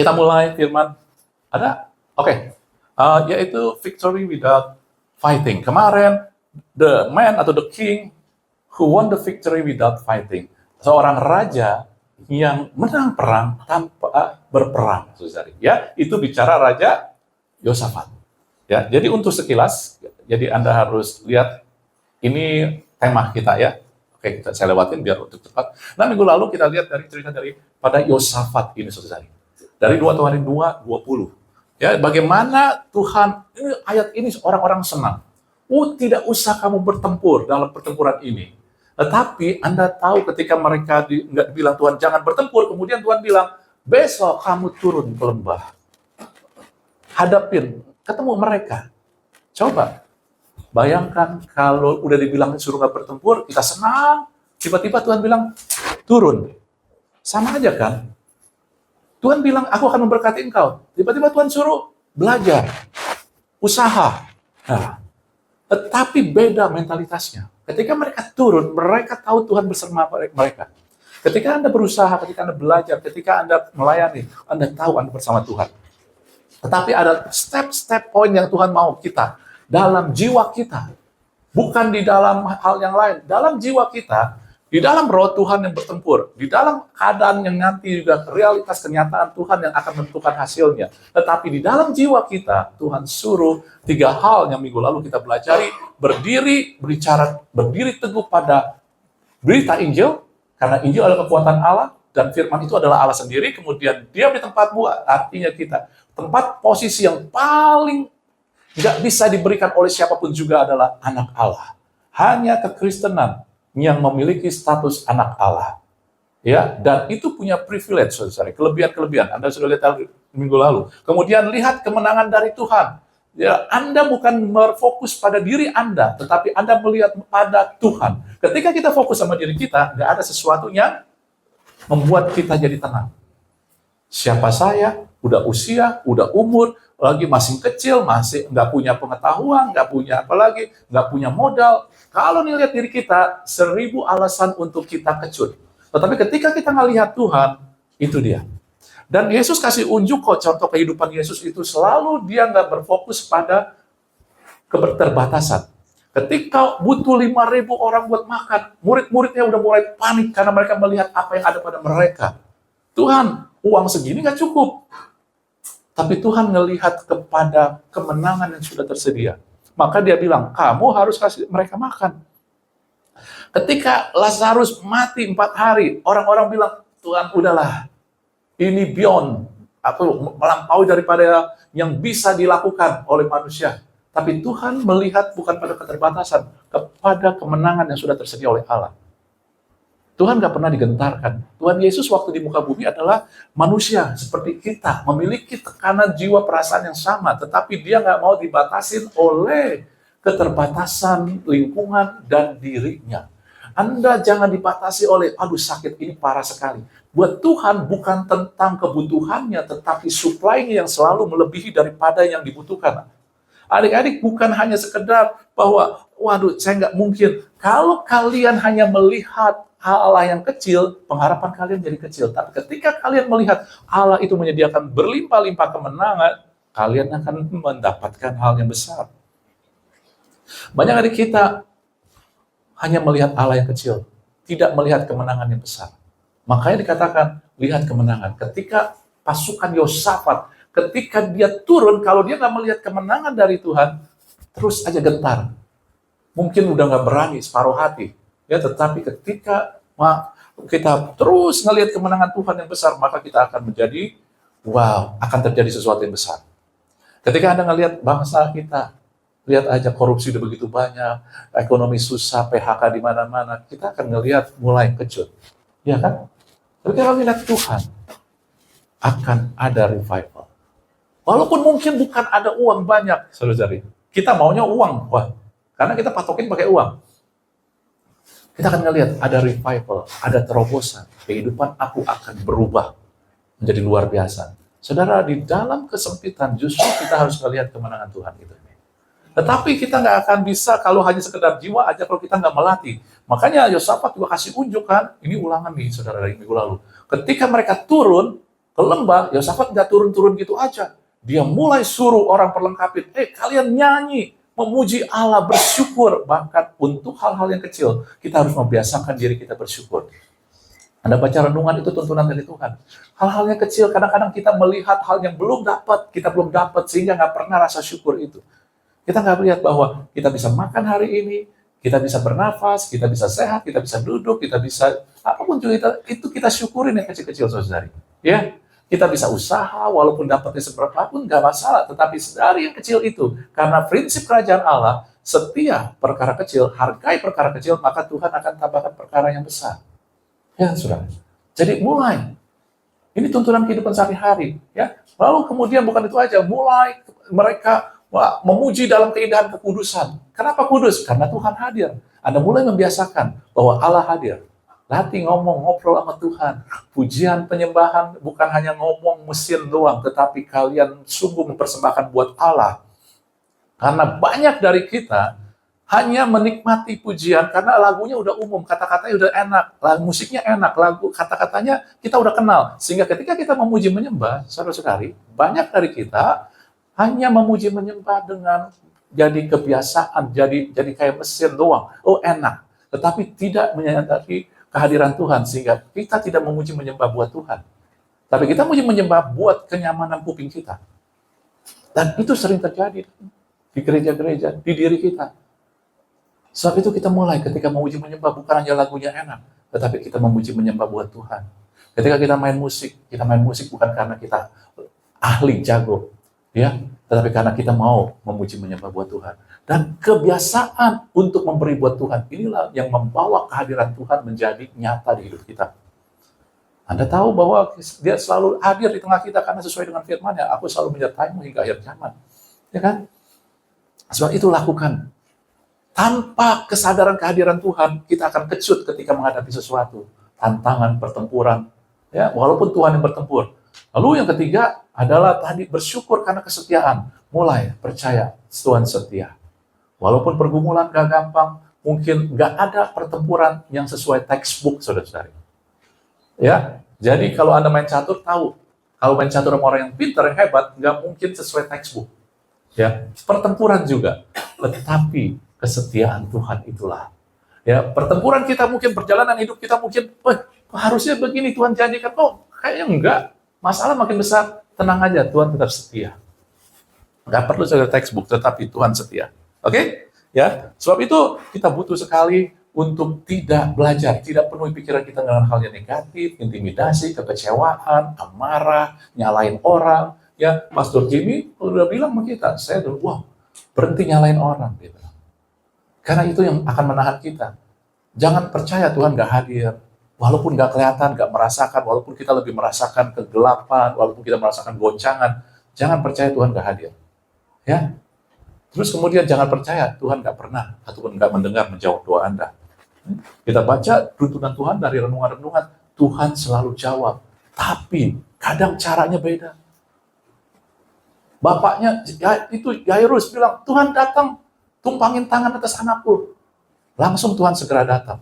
Kita mulai firman. Ada? Oke. Yaitu victory without fighting. Kemarin, the man atau the king who won the victory without fighting. Seorang raja yang menang perang tanpa berperang, saudari. Ya, itu bicara Raja Yosafat. Ya, jadi untuk sekilas, jadi Anda harus lihat ini tema kita ya. Oke, saya lewatin biar untuk cepat. Nah, minggu lalu kita lihat dari cerita dari pada Yosafat ini, saudari. Dari 2 Tawarin 2:20. Ya, bagaimana Tuhan, ini ayat ini orang-orang senang. Tidak usah kamu bertempur dalam pertempuran ini. Tetapi Anda tahu ketika mereka nggak bilang Tuhan jangan bertempur, kemudian Tuhan bilang, besok kamu turun ke lembah. Hadapin, ketemu mereka. Coba, bayangkan kalau udah dibilang suruh nggak bertempur, kita senang. Tiba-tiba Tuhan bilang, turun. Sama aja kan? Tuhan bilang, aku akan memberkati engkau. Tiba-tiba Tuhan suruh belajar, usaha. Nah, tetapi beda mentalitasnya. Ketika mereka turun, mereka tahu Tuhan bersama mereka. Ketika Anda berusaha, ketika Anda belajar, ketika Anda melayani, Anda tahu Anda bersama Tuhan. Tetapi ada step-step point yang Tuhan mau kita dalam jiwa kita. Bukan di dalam hal yang lain. Dalam jiwa kita, di dalam roh Tuhan yang bertempur, di dalam keadaan yang nanti juga realitas kenyataan Tuhan yang akan menentukan hasilnya. Tetapi di dalam jiwa kita, Tuhan suruh 3 hal yang minggu lalu kita pelajari, berdiri teguh pada berita Injil, karena Injil adalah kekuatan Allah, dan firman itu adalah Allah sendiri, kemudian diam di tempatmu, artinya kita. Tempat posisi yang paling nggak bisa diberikan oleh siapapun juga adalah anak Allah. Hanya kekristenan yang memiliki status anak Allah, ya, dan itu punya privilege, saudara, kelebihan-kelebihan. Anda sudah lihat minggu lalu. Kemudian lihat kemenangan dari Tuhan. Ya, Anda bukan berfokus pada diri Anda, tetapi Anda melihat pada Tuhan. Ketika kita fokus sama diri kita, nggak ada sesuatu yang membuat kita jadi tenang. Siapa saya? Udah usia, udah umur, lagi masih kecil, masih nggak punya pengetahuan, nggak punya apa lagi, nggak punya modal. Kalau nih lihat diri kita, 1000 alasan untuk kita kecut. Tetapi ketika kita ngelihat Tuhan, itu dia. Dan Yesus kasih unjuk kok, contoh kehidupan Yesus itu selalu dia nggak berfokus pada keterbatasan. Ketika butuh 5.000 orang buat makan, murid-muridnya udah mulai panik karena mereka melihat apa yang ada pada mereka. Tuhan, uang segini nggak cukup. Tapi Tuhan ngelihat kepada kemenangan yang sudah tersedia. Maka dia bilang, kamu harus kasih mereka makan. Ketika Lazarus mati 4 hari, orang-orang bilang, Tuhan udahlah, ini beyond, atau melampaui daripada yang bisa dilakukan oleh manusia. Tapi Tuhan melihat bukan pada keterbatasan, kepada kemenangan yang sudah tersedia oleh Allah. Tuhan nggak pernah digentarkan. Tuhan Yesus waktu di muka bumi adalah manusia seperti kita, memiliki tekanan jiwa perasaan yang sama, tetapi dia nggak mau dibatasin oleh keterbatasan lingkungan dan dirinya. Anda jangan dibatasi oleh, aduh sakit ini parah sekali. Buat Tuhan bukan tentang kebutuhannya, tetapi supply-nya yang selalu melebihi daripada yang dibutuhkan. Adik-adik bukan hanya sekedar bahwa, waduh saya nggak mungkin. Kalau kalian hanya melihat Allah yang kecil, pengharapan kalian jadi kecil. Tapi ketika kalian melihat Allah itu menyediakan berlimpah-limpah kemenangan, kalian akan mendapatkan hal yang besar. Banyak dari kita hanya melihat Allah yang kecil, tidak melihat kemenangan yang besar. Makanya dikatakan, lihat kemenangan. Ketika pasukan Yosafat, ketika dia turun, kalau dia nggak melihat kemenangan dari Tuhan, terus aja gentar. Mungkin udah nggak berani, separuh hati. Ya, tetapi ketika kita terus ngelihat kemenangan Tuhan yang besar, maka kita akan menjadi, wow, akan terjadi sesuatu yang besar. Ketika Anda ngelihat bangsa kita, lihat aja korupsi udah begitu banyak, ekonomi susah, PHK di mana-mana, kita akan ngelihat mulai kejut. Ya kan? Tapi kalau lihat Tuhan, akan ada revival. Walaupun mungkin bukan ada uang banyak, saudara-saudari. Kita maunya uang, wah, karena kita patokin pakai uang. Kita akan ngelihat ada revival, ada terobosan. Kehidupan aku akan berubah menjadi luar biasa. Saudara, di dalam kesempitan justru kita harus melihat kemenangan Tuhan itu. Tetapi kita nggak akan bisa kalau hanya sekedar jiwa aja kalau kita nggak melatih. Makanya Yosafat juga kasih unjuk kan, ini ulangan nih saudara dari minggu lalu. Ketika mereka turun, ke lembah, Yosafat nggak turun-turun gitu aja. Dia mulai suruh orang perlengkapin, kalian nyanyi, memuji Allah, bersyukur. Bahkan untuk hal-hal yang kecil, kita harus membiasakan diri kita bersyukur. Anda baca renungan, itu tuntunan dari Tuhan. Hal-hal yang kecil, kadang-kadang kita melihat hal yang kita belum dapat, sehingga nggak pernah rasa syukur itu. Kita nggak melihat bahwa kita bisa makan hari ini, kita bisa bernafas, kita bisa sehat, kita bisa duduk, kita bisa apapun juga itu kita syukurin yang kecil-kecil, saudari. Ya, kita bisa usaha, walaupun dapatnya seberapa pun nggak masalah. Tetapi dari yang kecil itu, karena prinsip kerajaan Allah, setiap perkara kecil, hargai perkara kecil, maka Tuhan akan tambahkan perkara yang besar. Ya, saudara. Jadi mulai. Ini tuntunan kehidupan sehari-hari. Ya. Lalu kemudian bukan itu aja, mulai mereka memuji dalam keindahan kekudusan. Kenapa kudus? Karena Tuhan hadir. Anda mulai membiasakan bahwa Allah hadir. Latih ngomong, ngobrol sama Tuhan. Pujian, penyembahan bukan hanya ngomong mesin doang, tetapi kalian sungguh mempersembahkan buat Allah. Karena banyak dari kita hanya menikmati pujian karena lagunya udah umum, kata-katanya udah enak, musiknya enak, lagu kata-katanya kita udah kenal. Sehingga ketika kita memuji menyembah, saudara-saudari, banyak dari kita hanya memuji menyembah dengan jadi kebiasaan, jadi kayak mesin doang. Oh, enak. Tetapi tidak menyadari kehadiran Tuhan, sehingga kita tidak memuji menyembah buat Tuhan. Tapi kita memuji menyembah buat kenyamanan kuping kita. Dan itu sering terjadi di gereja-gereja, di diri kita. Sebab itu kita mulai ketika memuji menyembah bukan hanya lagunya enak, tetapi kita memuji menyembah buat Tuhan. Ketika kita main musik bukan karena kita ahli jago, ya, tetapi karena kita mau memuji menyembah buat Tuhan. Dan kebiasaan untuk memberi buat Tuhan, inilah yang membawa kehadiran Tuhan menjadi nyata di hidup kita. Anda tahu bahwa dia selalu hadir di tengah kita karena sesuai dengan firman-Nya, aku selalu menyertaimu hingga akhir zaman. Ya kan? Sebab itu lakukan. Tanpa kesadaran kehadiran Tuhan, kita akan kecut ketika menghadapi sesuatu. Tantangan, pertempuran. Ya, walaupun Tuhan yang bertempur. Lalu yang ketiga adalah tadi bersyukur karena kesetiaan. Mulai percaya Tuhan setia. Walaupun pergumulan gak gampang, mungkin gak ada pertempuran yang sesuai textbook, saudara-saudari. Ya, jadi kalau Anda main catur, tahu. Kalau main catur sama orang yang pintar, yang hebat, gak mungkin sesuai textbook. Ya, pertempuran juga. Tetapi kesetiaan Tuhan itulah. Ya, pertempuran kita mungkin, perjalanan hidup kita mungkin, harusnya begini Tuhan janjikan. Oh, kayaknya enggak. Masalah makin besar, tenang aja, Tuhan tetap setia. Enggak perlu sekedar textbook, tetapi Tuhan setia. Oke? Ya, sebab itu kita butuh sekali untuk tidak belajar, tidak penuhi pikiran kita dengan hal yang negatif, intimidasi, kekecewaan, amarah, nyalain orang. Ya, Pastor Jimmy udah bilang sama kita, saya dulu, wow, berhenti nyalain orang, gitu. Karena itu yang akan menahan kita. Jangan percaya Tuhan gak hadir. Walaupun gak kelihatan, gak merasakan, walaupun kita lebih merasakan kegelapan, walaupun kita merasakan goncangan, jangan percaya Tuhan gak hadir. Ya. Terus kemudian jangan percaya Tuhan gak pernah, ataupun gak mendengar menjawab doa Anda. Kita baca tuntunan Tuhan dari renungan-renungan, Tuhan selalu jawab. Tapi kadang caranya beda. Bapaknya, itu Yairus bilang, Tuhan datang, tumpangin tangan atas anakku. Langsung Tuhan segera datang.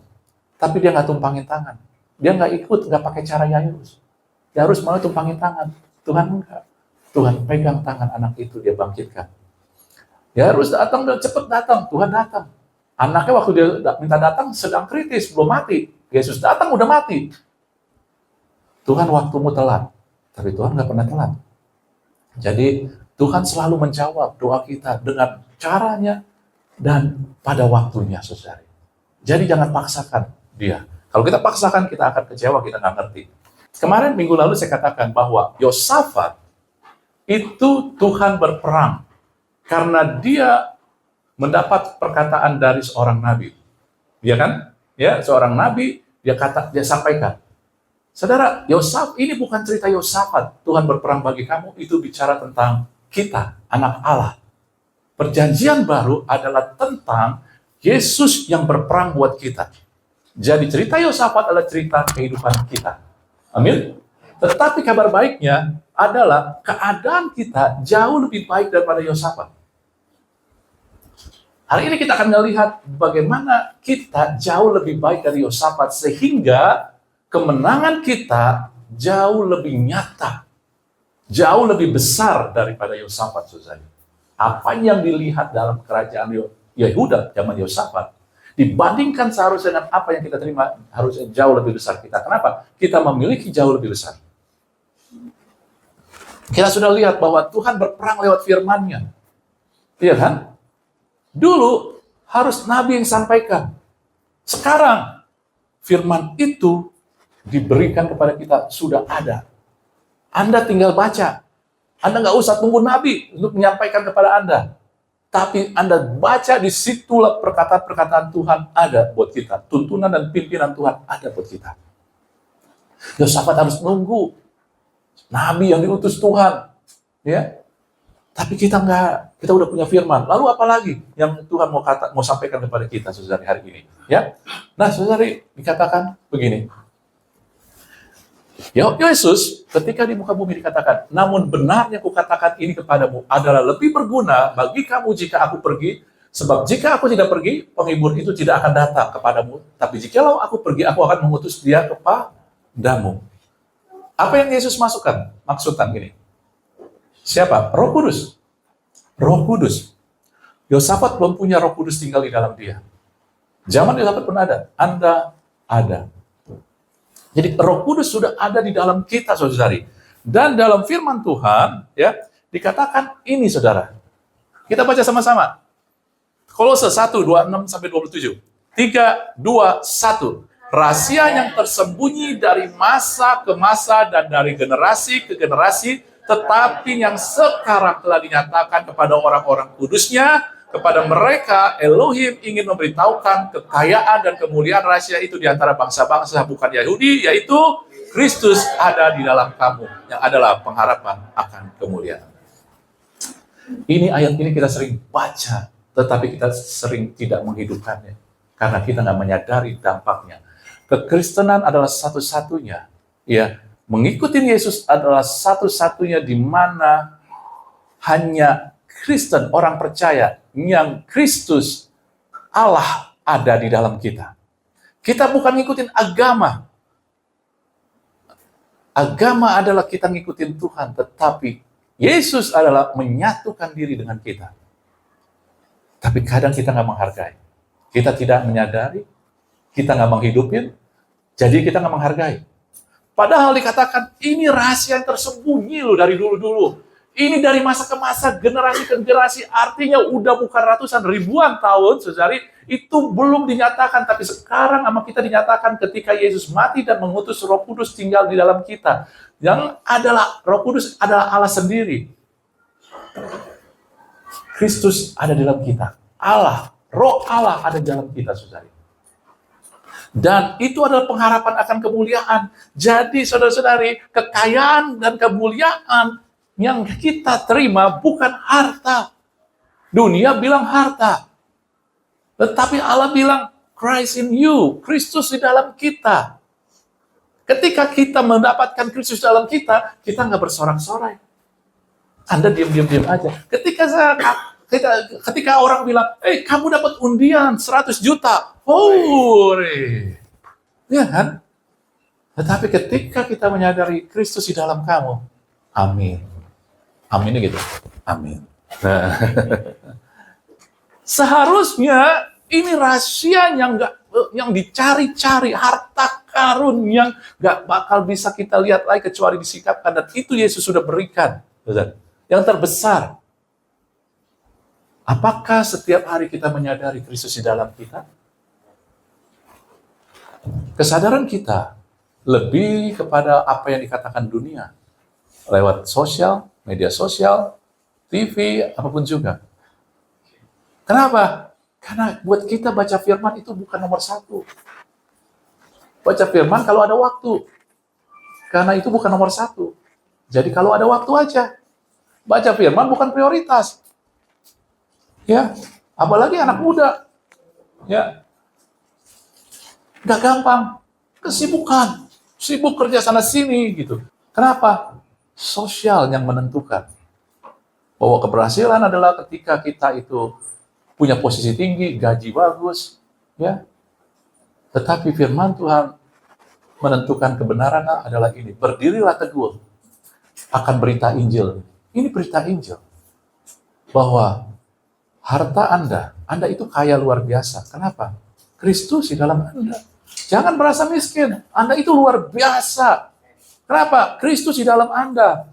Tapi dia nggak tumpangin tangan. Dia nggak ikut, nggak pakai cara Yairus. Yairus malah tumpangin tangan. Tuhan enggak. Tuhan pegang tangan anak itu, dia bangkitkan. Yairus datang, dan cepet datang. Tuhan datang. Anaknya waktu dia minta datang sedang kritis, belum mati. Yesus datang udah mati. Tuhan waktumu telat. Tapi Tuhan nggak pernah telat. Jadi Tuhan selalu menjawab doa kita dengan caranya dan pada waktunya, saudari. Jadi jangan paksakan dia. Kalau kita paksakan, kita akan kecewa, kita nggak ngerti. Kemarin minggu lalu saya katakan bahwa Yosafat itu Tuhan berperang karena dia mendapat perkataan dari seorang nabi. Dia kan? Ya, seorang nabi dia sampaikan. Saudara, ini bukan cerita Yosafat, Tuhan berperang bagi kamu, itu bicara tentang kita, anak Allah. Perjanjian baru adalah tentang Yesus yang berperang buat kita. Jadi cerita Yosafat adalah cerita kehidupan kita. Amin. Tetapi kabar baiknya adalah keadaan kita jauh lebih baik daripada Yosafat. Hari ini kita akan melihat bagaimana kita jauh lebih baik dari Yosafat, sehingga kemenangan kita jauh lebih nyata jauh lebih besar daripada Yosafat, saudara. Apa yang dilihat dalam kerajaan Yehuda zaman Yosafat dibandingkan seharusnya dengan apa yang kita terima harusnya jauh lebih besar kita. Kenapa? Kita memiliki jauh lebih besar. Kita sudah lihat bahwa Tuhan berperang lewat firman-Nya. Iya kan? Dulu harus nabi yang sampaikan. Sekarang firman itu diberikan kepada kita, sudah ada. Anda tinggal baca. Anda nggak usah tunggu nabi untuk menyampaikan kepada Anda. Tapi Anda baca, di situlah perkataan-perkataan Tuhan ada buat kita. Tuntunan dan pimpinan Tuhan ada buat kita. Yosafat harus nunggu nabi yang diutus Tuhan. Ya. Tapi kita enggak, kita udah punya firman. Lalu apa lagi yang Tuhan mau sampaikan kepada kita, saudari, hari ini? Ya. Nah, saudari, dikatakan begini. Yesus ketika di muka bumi dikatakan, namun benarnya kukatakan ini kepadamu adalah lebih berguna bagi kamu jika aku pergi, sebab jika aku tidak pergi, penghibur itu tidak akan datang kepadamu. Tapi jikalau aku pergi, aku akan mengutus dia kepadamu. Apa yang Yesus masukkan? Maksudkan gini. Siapa? Roh Kudus. Roh Kudus. Yosafat belum punya Roh Kudus tinggal di dalam dia. Zaman Yosafat pun ada. Anda ada. Jadi Roh Kudus sudah ada di dalam kita, saudari. Dan dalam firman Tuhan, ya, dikatakan ini, saudara. Kita baca sama-sama. Kolose 1:26-27. 3, 2, 1. Rahasia yang tersembunyi dari masa ke masa dan dari generasi ke generasi, tetapi yang sekarang telah dinyatakan kepada orang-orang kudusnya, kepada mereka Elohim ingin memberitahukan kekayaan dan kemuliaan rahasia itu di antara bangsa-bangsa bukan Yahudi, yaitu Kristus ada di dalam kamu, yang adalah pengharapan akan kemuliaan. Ini ayat ini kita sering baca, tetapi kita sering tidak menghidupkannya, karena kita nggak menyadari dampaknya. Kekristenan adalah satu-satunya, ya, mengikuti Yesus adalah satu-satunya di mana hanya Kristen, orang percaya, yang Kristus, Allah ada di dalam kita. Kita bukan ngikutin agama. Agama adalah kita ngikutin Tuhan, tetapi Yesus adalah menyatukan diri dengan kita. Tapi kadang kita nggak menghargai. Kita tidak menyadari, kita nggak menghidupin, jadi kita nggak menghargai. Padahal dikatakan, ini rahasia yang tersembunyi loh dari dulu-dulu. Ini dari masa ke masa, generasi ke generasi, artinya udah bukan ratusan, ribuan tahun, saudari, itu belum dinyatakan, tapi sekarang sama kita dinyatakan ketika Yesus mati dan mengutus Roh Kudus tinggal di dalam kita. Yang adalah, Roh Kudus adalah Allah sendiri. Kristus ada di dalam kita. Allah, Roh Allah ada di dalam kita, saudari. Dan itu adalah pengharapan akan kemuliaan. Jadi, saudara-saudari, kekayaan dan kemuliaan yang kita terima bukan harta. Dunia bilang harta. Tetapi Allah bilang, Christ in you, Kristus di dalam kita. Ketika kita mendapatkan Kristus dalam kita nggak bersorak-sorai. Anda diam-diam aja. Ketika orang bilang, kamu dapat undian 100 juta. Ya kan? Tetapi ketika kita menyadari Kristus di dalam kamu, amin. Aminnya gitu. Amin. Nah. Seharusnya ini rahasia yang dicari-cari, harta karun yang nggak bakal bisa kita lihat lagi kecuali disikapkan, dan itu Yesus sudah berikan. Yang terbesar. Apakah setiap hari kita menyadari Kristus di dalam kita? Kesadaran kita lebih kepada apa yang dikatakan dunia. Lewat sosial, media sosial, TV, apapun juga. Kenapa? Karena buat kita baca firman itu bukan nomor satu. Baca firman kalau ada waktu. Karena itu bukan nomor satu. Jadi kalau ada waktu aja. Baca firman bukan prioritas. Ya, apalagi anak muda. Ya. Nggak gampang. Kesibukan. Sibuk kerja sana sini gitu. Kenapa? Sosial yang menentukan bahwa keberhasilan adalah ketika kita itu punya posisi tinggi, gaji bagus, ya. Tetapi firman Tuhan menentukan kebenaran adalah ini, berdirilah teguh akan berita Injil. Ini berita Injil. Bahwa harta Anda itu kaya luar biasa. Kenapa? Kristus di dalam Anda. Jangan merasa miskin. Anda itu luar biasa. Kenapa? Kristus di dalam Anda.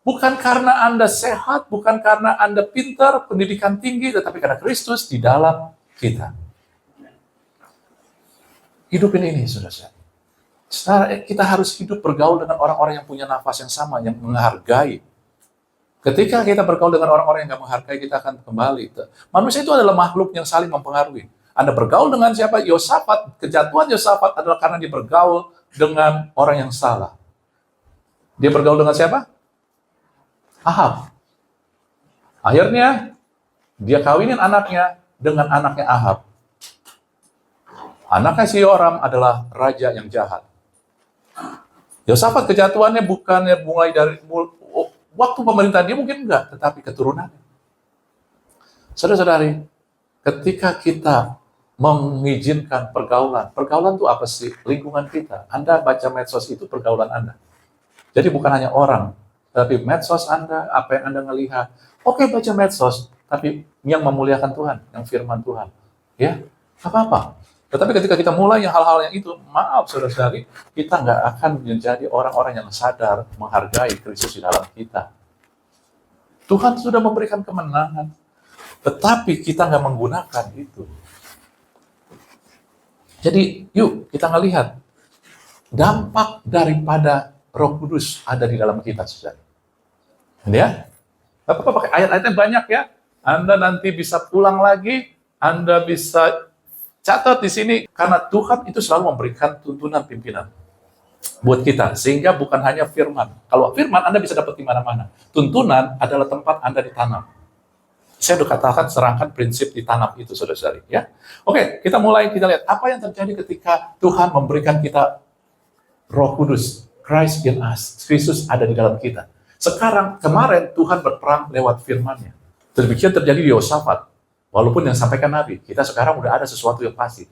Bukan karena Anda sehat, bukan karena Anda pintar, pendidikan tinggi, tetapi karena Kristus di dalam kita. Hidupin ini, saudara. Kita harus hidup bergaul dengan orang-orang yang punya nafas yang sama, yang menghargai. Ketika kita bergaul dengan orang-orang yang nggak menghargai, kita akan kembali. Manusia itu adalah makhluk yang saling mempengaruhi. Anda bergaul dengan siapa? Yosafat. Kejatuhan Yosafat adalah karena dia bergaul dengan orang yang salah. Dia bergaul dengan siapa? Ahab. Akhirnya, dia kawinin anaknya dengan anaknya Ahab. Anaknya si Yoram adalah raja yang jahat. Yosafat kejatuhannya bukannya mulai dari waktu pemerintahan dia mungkin enggak, tetapi keturunannya. Saudara-saudari, ketika kita mengizinkan pergaulan itu apa sih? Lingkungan kita. Anda baca medsos itu pergaulan Anda. Jadi bukan hanya orang, tapi medsos Anda, apa yang Anda melihat. Oke, baca medsos, tapi yang memuliakan Tuhan, yang firman Tuhan. Ya, apa-apa. Tetapi ketika kita mulai yang hal-hal yang itu, maaf saudara-saudari, kita nggak akan menjadi orang-orang yang sadar menghargai Kristus di dalam kita. Tuhan sudah memberikan kemenangan, tetapi kita nggak menggunakan itu. Jadi, yuk kita ngelihat dampak daripada Roh Kudus ada di dalam kita, saudara. Ya, apa-apa pakai ayat-ayatnya banyak ya. Anda nanti bisa pulang lagi, Anda bisa catat di sini, karena Tuhan itu selalu memberikan tuntunan pimpinan buat kita, sehingga bukan hanya firman. Kalau firman Anda bisa dapat di mana-mana. Tuntunan adalah tempat Anda ditanam. Saya sudah katakan, serangkan prinsip ditanam itu, saudara-saudari. Ya, oke, kita mulai, kita lihat apa yang terjadi ketika Tuhan memberikan kita Roh Kudus, Christ in us, Kristus ada di dalam kita. Sekarang, kemarin Tuhan berperang lewat firman-Nya. Demikian terjadi di Yosafat. Walaupun yang sampaikan Nabi, kita sekarang udah ada sesuatu yang pasti.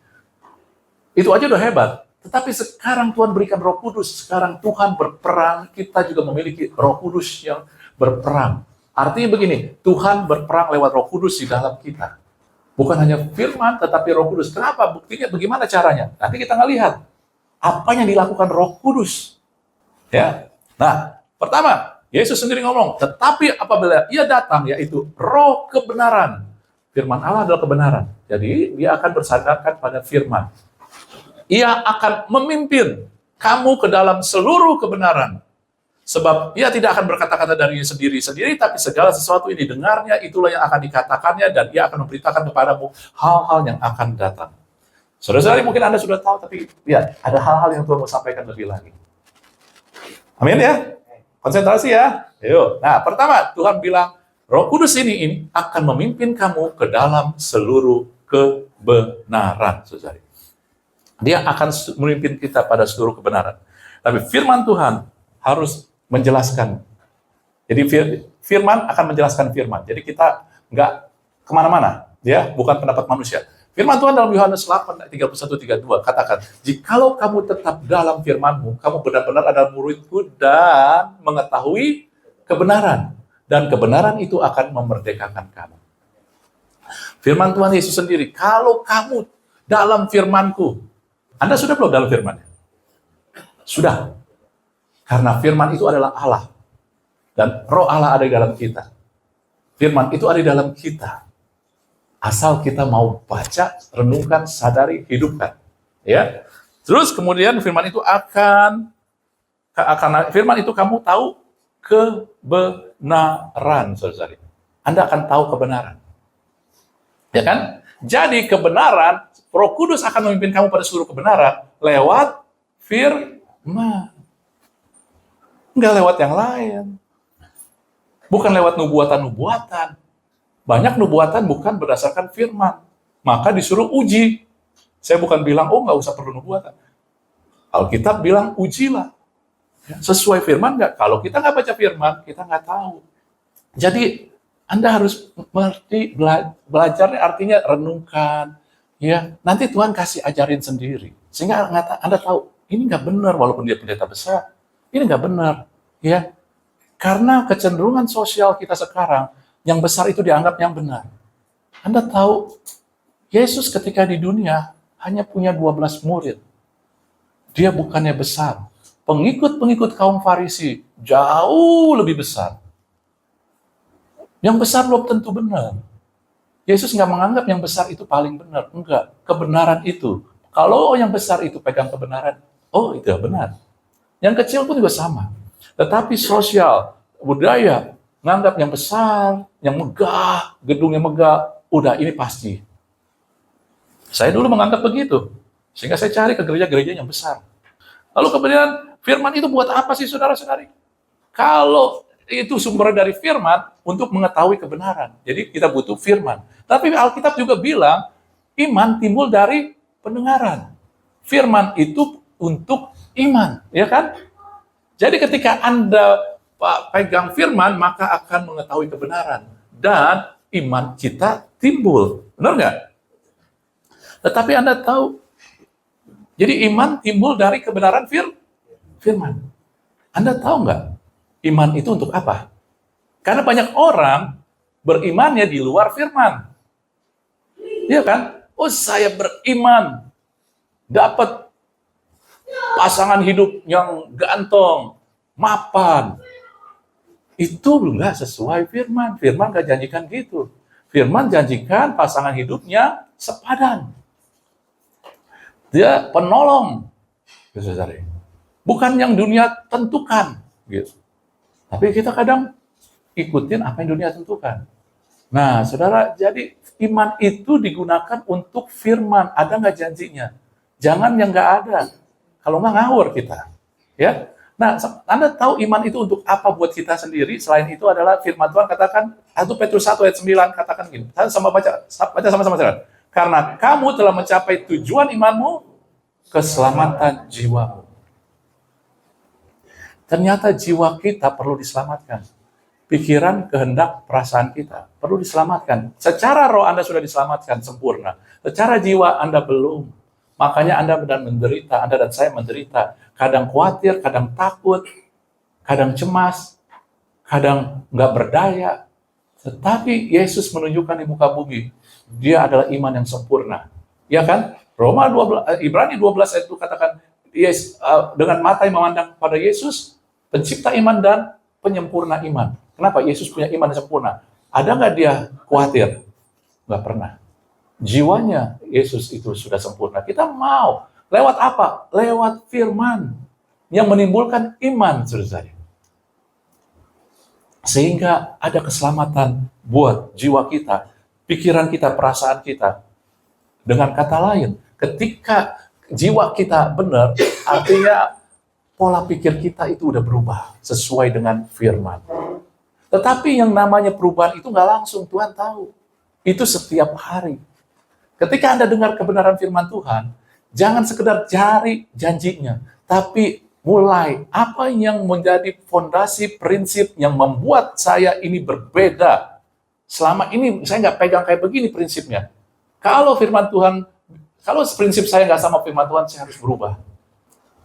Itu aja udah hebat. Tetapi sekarang Tuhan berikan Roh Kudus. Sekarang Tuhan berperang, kita juga memiliki Roh Kudus yang berperang. Artinya begini, Tuhan berperang lewat Roh Kudus di dalam kita. Bukan hanya firman, tetapi Roh Kudus. Kenapa? Buktinya bagaimana caranya? Nanti kita ngelihat apa yang dilakukan Roh Kudus. Ya. Nah, pertama, Yesus sendiri ngomong, tetapi apabila ia datang, yaitu Roh kebenaran. Firman Allah adalah kebenaran. Jadi, dia akan bersandarkan pada firman. Ia akan memimpin kamu ke dalam seluruh kebenaran. Sebab ia tidak akan berkata-kata dari sendiri-sendiri, tapi segala sesuatu yang didengarnya, itulah yang akan dikatakannya, dan ia akan memberitakan kepadamu hal-hal yang akan datang. Saudara-saudari, mungkin Anda sudah tahu, tapi lihat, ada hal-hal yang Tuhan mau sampaikan lebih lagi. Amin ya? Konsentrasi ya. Yuk. Nah, pertama, Tuhan bilang, Roh Kudus ini akan memimpin kamu ke dalam seluruh kebenaran, saudari. Dia akan memimpin kita pada seluruh kebenaran. Tapi firman Tuhan harus menjelaskan. Jadi firman akan menjelaskan firman. Jadi kita nggak kemana-mana, ya, bukan pendapat manusia. Firman Tuhan dalam Yohanes 8, 31-32 katakan, jikalau kamu tetap dalam firman-Mu, kamu benar-benar adalah murid-Ku dan mengetahui kebenaran. Dan kebenaran itu akan memerdekakan kamu. Firman Tuhan Yesus sendiri, kalau kamu dalam firman-Ku, Anda sudah belum dalam firman-Nya? Sudah. Karena firman itu adalah Allah. Dan Roh Allah ada di dalam kita. Firman itu ada di dalam kita. Asal kita mau baca, renungkan, sadari, hidupkan. Ya. Terus kemudian firman itu firman itu kamu tahu kebenaran, saudara-saudari. Anda akan tahu kebenaran. Ya kan? Jadi kebenaran, Roh Kudus akan memimpin kamu pada seluruh kebenaran lewat firman. Enggak lewat yang lain. Bukan lewat nubuatan-nubuatan. Banyak nubuatan bukan berdasarkan firman. Maka disuruh uji. Saya bukan bilang, oh nggak usah perlu nubuatan. Alkitab bilang, ujilah. Sesuai firman nggak? Kalau kita nggak baca firman, kita nggak tahu. Jadi, Anda harus mengerti, belajar artinya renungkan. Ya, nanti Tuhan kasih ajarin sendiri. Sehingga Anda tahu, ini nggak benar walaupun dia pendeta besar. Ini nggak benar. Ya, Karena kecenderungan sosial kita sekarang, yang besar itu dianggap yang benar. Anda tahu, Yesus ketika di dunia hanya punya 12 murid. Dia bukannya besar. Pengikut-pengikut kaum Farisi jauh lebih besar. Yang besar belum tentu benar. Yesus nggak menganggap yang besar itu paling benar. Enggak, kebenaran itu. Kalau yang besar itu pegang kebenaran, oh itu benar. Yang kecil pun juga sama. Tetapi sosial, budaya, menganggap yang besar, yang megah, gedungnya megah, udah ini pasti. Saya dulu menganggap begitu. Sehingga saya cari ke gereja-gereja yang besar. Lalu kemudian firman itu buat apa sih saudara-saudari? Kalau itu sumber dari firman untuk mengetahui kebenaran. Jadi kita butuh firman. Tapi Alkitab juga bilang iman timbul dari pendengaran. Firman itu untuk iman, ya kan? Jadi ketika Anda pegang firman, maka akan mengetahui kebenaran. Dan iman kita timbul. Benar nggak? Tetapi Anda tahu, jadi iman timbul dari kebenaran firman. Anda tahu nggak? Iman itu untuk apa? Karena banyak orang berimannya di luar firman. Iya kan? Oh, saya beriman dapat pasangan hidup yang ganteng, mapan. Itu nggak sesuai firman. Firman nggak janjikan gitu. Firman janjikan pasangan hidupnya sepadan. Dia penolong. Bukan yang dunia tentukan. Gitu. Tapi kita kadang ikutin apa yang dunia tentukan. Nah, saudara, jadi iman itu digunakan untuk firman. Ada nggak janjinya? Jangan yang nggak ada. Kalau nggak ngawur kita. Ya. Nah, Anda tahu iman itu untuk apa buat kita sendiri? Selain itu adalah firman Tuhan katakan, 1 Petrus 1 ayat 9 katakan gini. Baca sama-sama. Saudara. Karena kamu telah mencapai tujuan imanmu, keselamatan jiwamu. Ternyata jiwa kita perlu diselamatkan. Pikiran, kehendak, perasaan kita perlu diselamatkan. Secara roh Anda sudah diselamatkan sempurna. Secara jiwa Anda belum. Makanya Anda benar menderita, Anda dan saya menderita. Kadang khawatir, kadang takut, kadang cemas, kadang nggak berdaya. Tetapi Yesus menunjukkan di muka bumi, dia adalah iman yang sempurna. Ya kan? Ibrani 12 ayat itu katakan, yes, dengan mata yang memandang pada Yesus, pencipta iman dan penyempurna iman. Kenapa? Yesus punya iman yang sempurna. Ada nggak dia khawatir? Nggak pernah. Jiwanya Yesus itu sudah sempurna. Kita mau. Lewat apa? Lewat firman yang menimbulkan iman, saudara. Sehingga ada keselamatan buat jiwa kita, pikiran kita, perasaan kita. Dengan kata lain, ketika jiwa kita benar, artinya pola pikir kita itu udah berubah sesuai dengan firman. Tetapi yang namanya perubahan itu nggak langsung, Tuhan tahu. Itu setiap hari. Ketika Anda dengar kebenaran firman Tuhan, jangan sekedar cari janjinya, tapi mulai apa yang menjadi fondasi prinsip yang membuat saya ini berbeda. Selama ini saya nggak pegang kayak begini prinsipnya. Kalau firman Tuhan, kalau prinsip saya nggak sama firman Tuhan, saya harus berubah.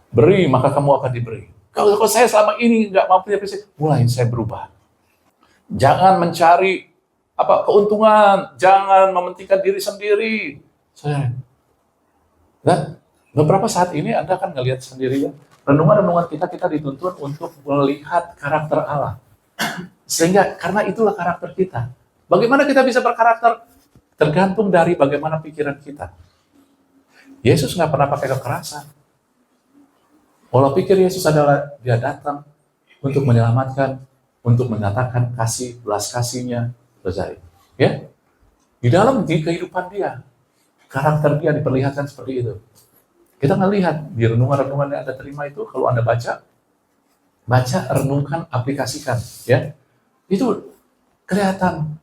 Beri, maka kamu akan diberi. Kalau saya selama ini nggak mau punya prinsip, mulai saya berubah. Jangan mencari keuntungan, jangan mementingkan diri sendiri. Dan beberapa saat ini Anda akan ngelihat sendiri ya, renungan-renungan kita dituntun untuk melihat karakter Allah. Sehingga karena itulah karakter kita. Bagaimana kita bisa berkarakter? Tergantung dari bagaimana pikiran kita. Yesus nggak pernah pakai kekerasan. Pola pikir Yesus adalah dia datang untuk menyelamatkan, untuk menyatakan kasih, belas kasihnya, ya, di dalam kehidupan dia, karakter dia diperlihatkan seperti itu. Kita ngelihat di renungan-renungan yang Anda terima itu, kalau Anda baca, renungkan, aplikasikan, ya, itu kelihatan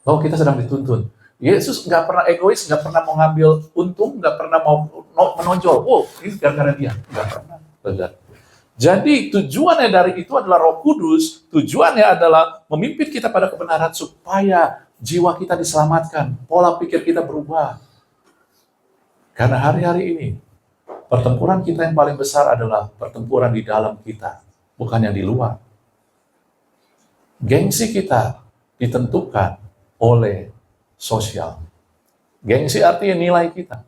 bahwa kita sedang dituntun. Yesus nggak pernah egois, nggak pernah mau ngambil untung, nggak pernah mau menonjol. Oh, ini gara-gara dia, nggak pernah. Jadi tujuannya dari itu adalah Roh Kudus, tujuannya adalah memimpin kita pada kebenaran supaya jiwa kita diselamatkan, pola pikir kita berubah. Karena hari-hari ini, pertempuran kita yang paling besar adalah pertempuran di dalam kita, bukan yang di luar. Gengsi kita ditentukan oleh sosial. Gengsi artinya nilai kita.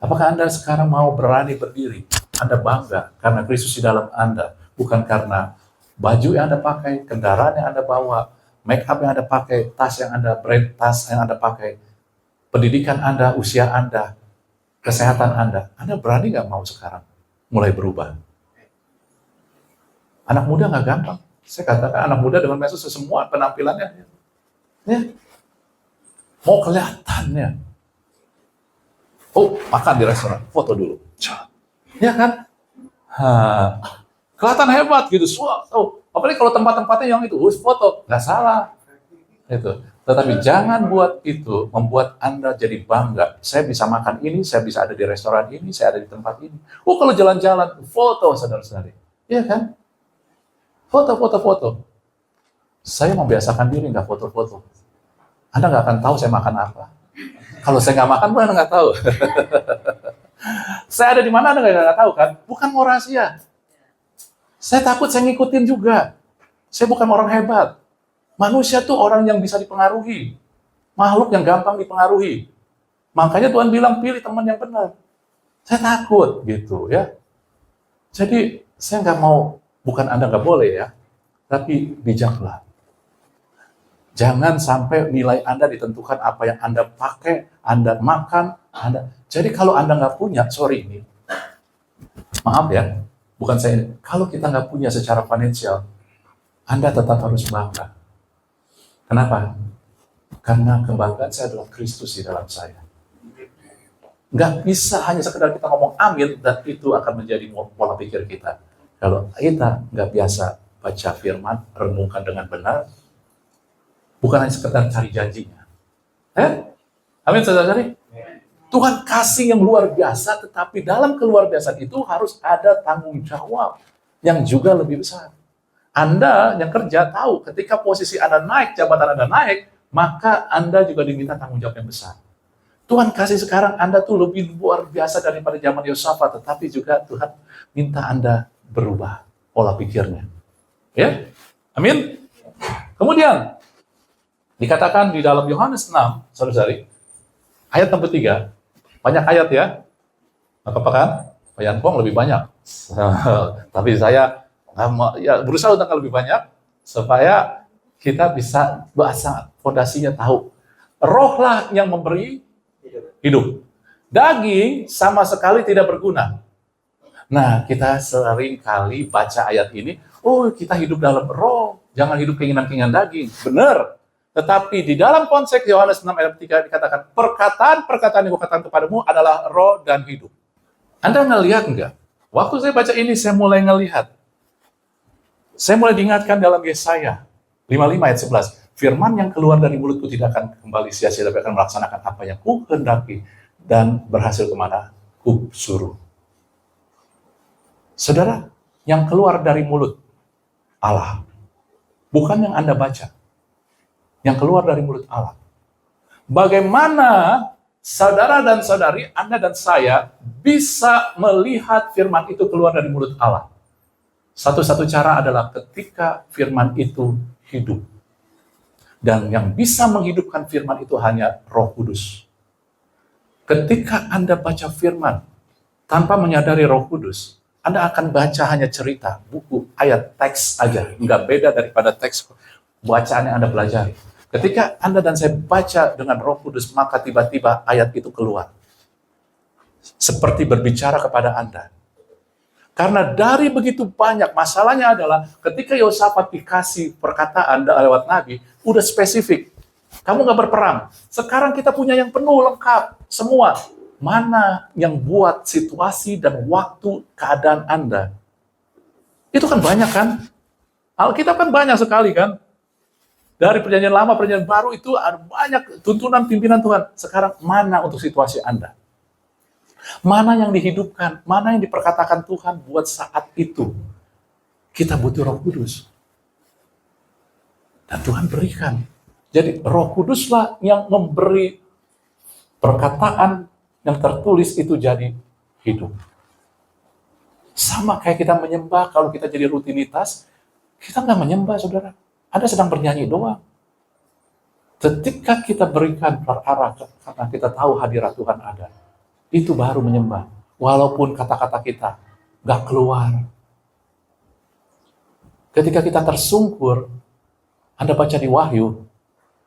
Apakah Anda sekarang mau berani berdiri? Anda bangga karena Kristus di dalam Anda, bukan karena baju yang Anda pakai, kendaraan yang Anda bawa, make up yang Anda pakai, tas yang Anda brand tas yang Anda pakai, pendidikan Anda, usia Anda, kesehatan Anda. Anda berani nggak mau sekarang mulai berubah? Anak muda nggak gampang. Saya katakan anak muda dengan medsos semua penampilannya, ya, mau kelihatannya. Oh, makan di restoran, foto dulu. Ya kan? Kelihatan hebat gitu. Oh, apalagi kalau tempat-tempatnya yang itu, foto, nggak salah. Itu. Tetapi jangan buat itu membuat Anda jadi bangga. Saya bisa makan ini, saya bisa ada di restoran ini, saya ada di tempat ini. Oh, kalau jalan-jalan, foto, saudara-saudari. Iya kan? Foto. Saya membiasakan diri nggak foto-foto. Anda nggak akan tahu saya makan apa. Kalau saya nggak makan, Anda nggak tahu. Saya ada di mana, Anda nggak tahu kan? Bukan mau rahasia. Saya takut saya ngikutin juga. Saya bukan orang hebat. Manusia tuh orang yang bisa dipengaruhi. Makhluk yang gampang dipengaruhi. Makanya Tuhan bilang pilih teman yang benar. Saya takut gitu ya. Jadi saya nggak mau, bukan Anda nggak boleh ya, tapi bijaklah. Jangan sampai nilai Anda ditentukan apa yang Anda pakai, Anda makan, Anda. Jadi kalau Anda nggak punya, sorry ini, maaf ya, bukan saya. Kalau kita nggak punya secara finansial, Anda tetap harus bangga. Kenapa? Karena kebanggaan saya adalah Kristus di dalam saya. Nggak bisa hanya sekedar kita ngomong amin, dan itu akan menjadi pola pikir kita. Kalau kita nggak biasa baca firman, renungkan dengan benar, bukan hanya sekedar cari janjinya. Amin, saudara-saudari. Tuhan kasih yang luar biasa, tetapi dalam keluar biasa itu harus ada tanggung jawab yang juga lebih besar. Anda yang kerja tahu ketika posisi Anda naik, jabatan Anda naik, maka Anda juga diminta tanggung jawab yang besar. Tuhan kasih sekarang Anda tuh lebih luar biasa daripada zaman Yosafat, tetapi juga Tuhan minta Anda berubah pola pikirnya. Ya, amin. Kemudian dikatakan di dalam Yohanes 6, saudara-saudari, ayat nomor 3, banyak ayat ya, apa kan? Pak Yanpong lebih banyak, tapi saya ya, berusaha untuk lebih banyak, supaya kita bisa bahasa fondasinya tahu. Rohlah yang memberi hidup. Daging sama sekali tidak berguna. Nah, kita sering kali baca ayat ini, oh kita hidup dalam roh, jangan hidup keinginan-keinginan daging. Benar. Tetapi di dalam konteks Yohanes 6 ayat 3 dikatakan, perkataan-perkataan yang kukatakan kepadamu adalah roh dan hidup. Anda ngelihat enggak? Waktu saya baca ini, saya mulai ngelihat. Saya mulai diingatkan dalam Yesaya 55 ayat 11. Firman yang keluar dari mulutku tidak akan kembali sia-sia, tapi akan melaksanakan apa yang ku kehendaki dan berhasil kemana ku suruh. Saudara, yang keluar dari mulut Allah, bukan yang Anda baca. Yang keluar dari mulut Allah. Bagaimana saudara dan saudari, Anda dan saya bisa melihat firman itu keluar dari mulut Allah? Satu-satu cara adalah ketika firman itu hidup. Dan yang bisa menghidupkan firman itu hanya Roh Kudus. Ketika Anda baca firman tanpa menyadari Roh Kudus, Anda akan baca hanya cerita, buku, ayat, teks aja. Nggak beda daripada teks bacaan yang Anda pelajari. Ketika Anda dan saya baca dengan Roh Kudus, maka tiba-tiba ayat itu keluar. Seperti berbicara kepada Anda. Karena dari begitu banyak, masalahnya adalah ketika Yosafat dikasih perkataan lewat Nabi, udah spesifik. Kamu nggak berperang. Sekarang kita punya yang penuh, lengkap, semua. Mana yang buat situasi dan waktu keadaan Anda? Itu kan banyak kan? Alkitab kan banyak sekali kan? Dari perjanjian lama, perjanjian baru itu ada banyak tuntunan pimpinan Tuhan. Sekarang mana untuk situasi Anda? Mana yang dihidupkan? Mana yang diperkatakan Tuhan buat saat itu? Kita butuh Roh Kudus. Dan Tuhan berikan. Jadi Roh Kuduslah yang memberi perkataan yang tertulis itu jadi hidup. Sama kayak kita menyembah, kalau kita jadi rutinitas, Kita nggak menyembah, saudara. Anda sedang bernyanyi doang. Ketika kita berikan perarah karena kita tahu hadirat Tuhan ada, itu baru menyembah. Walaupun kata-kata kita nggak keluar. Ketika kita tersungkur, Anda baca di Wahyu,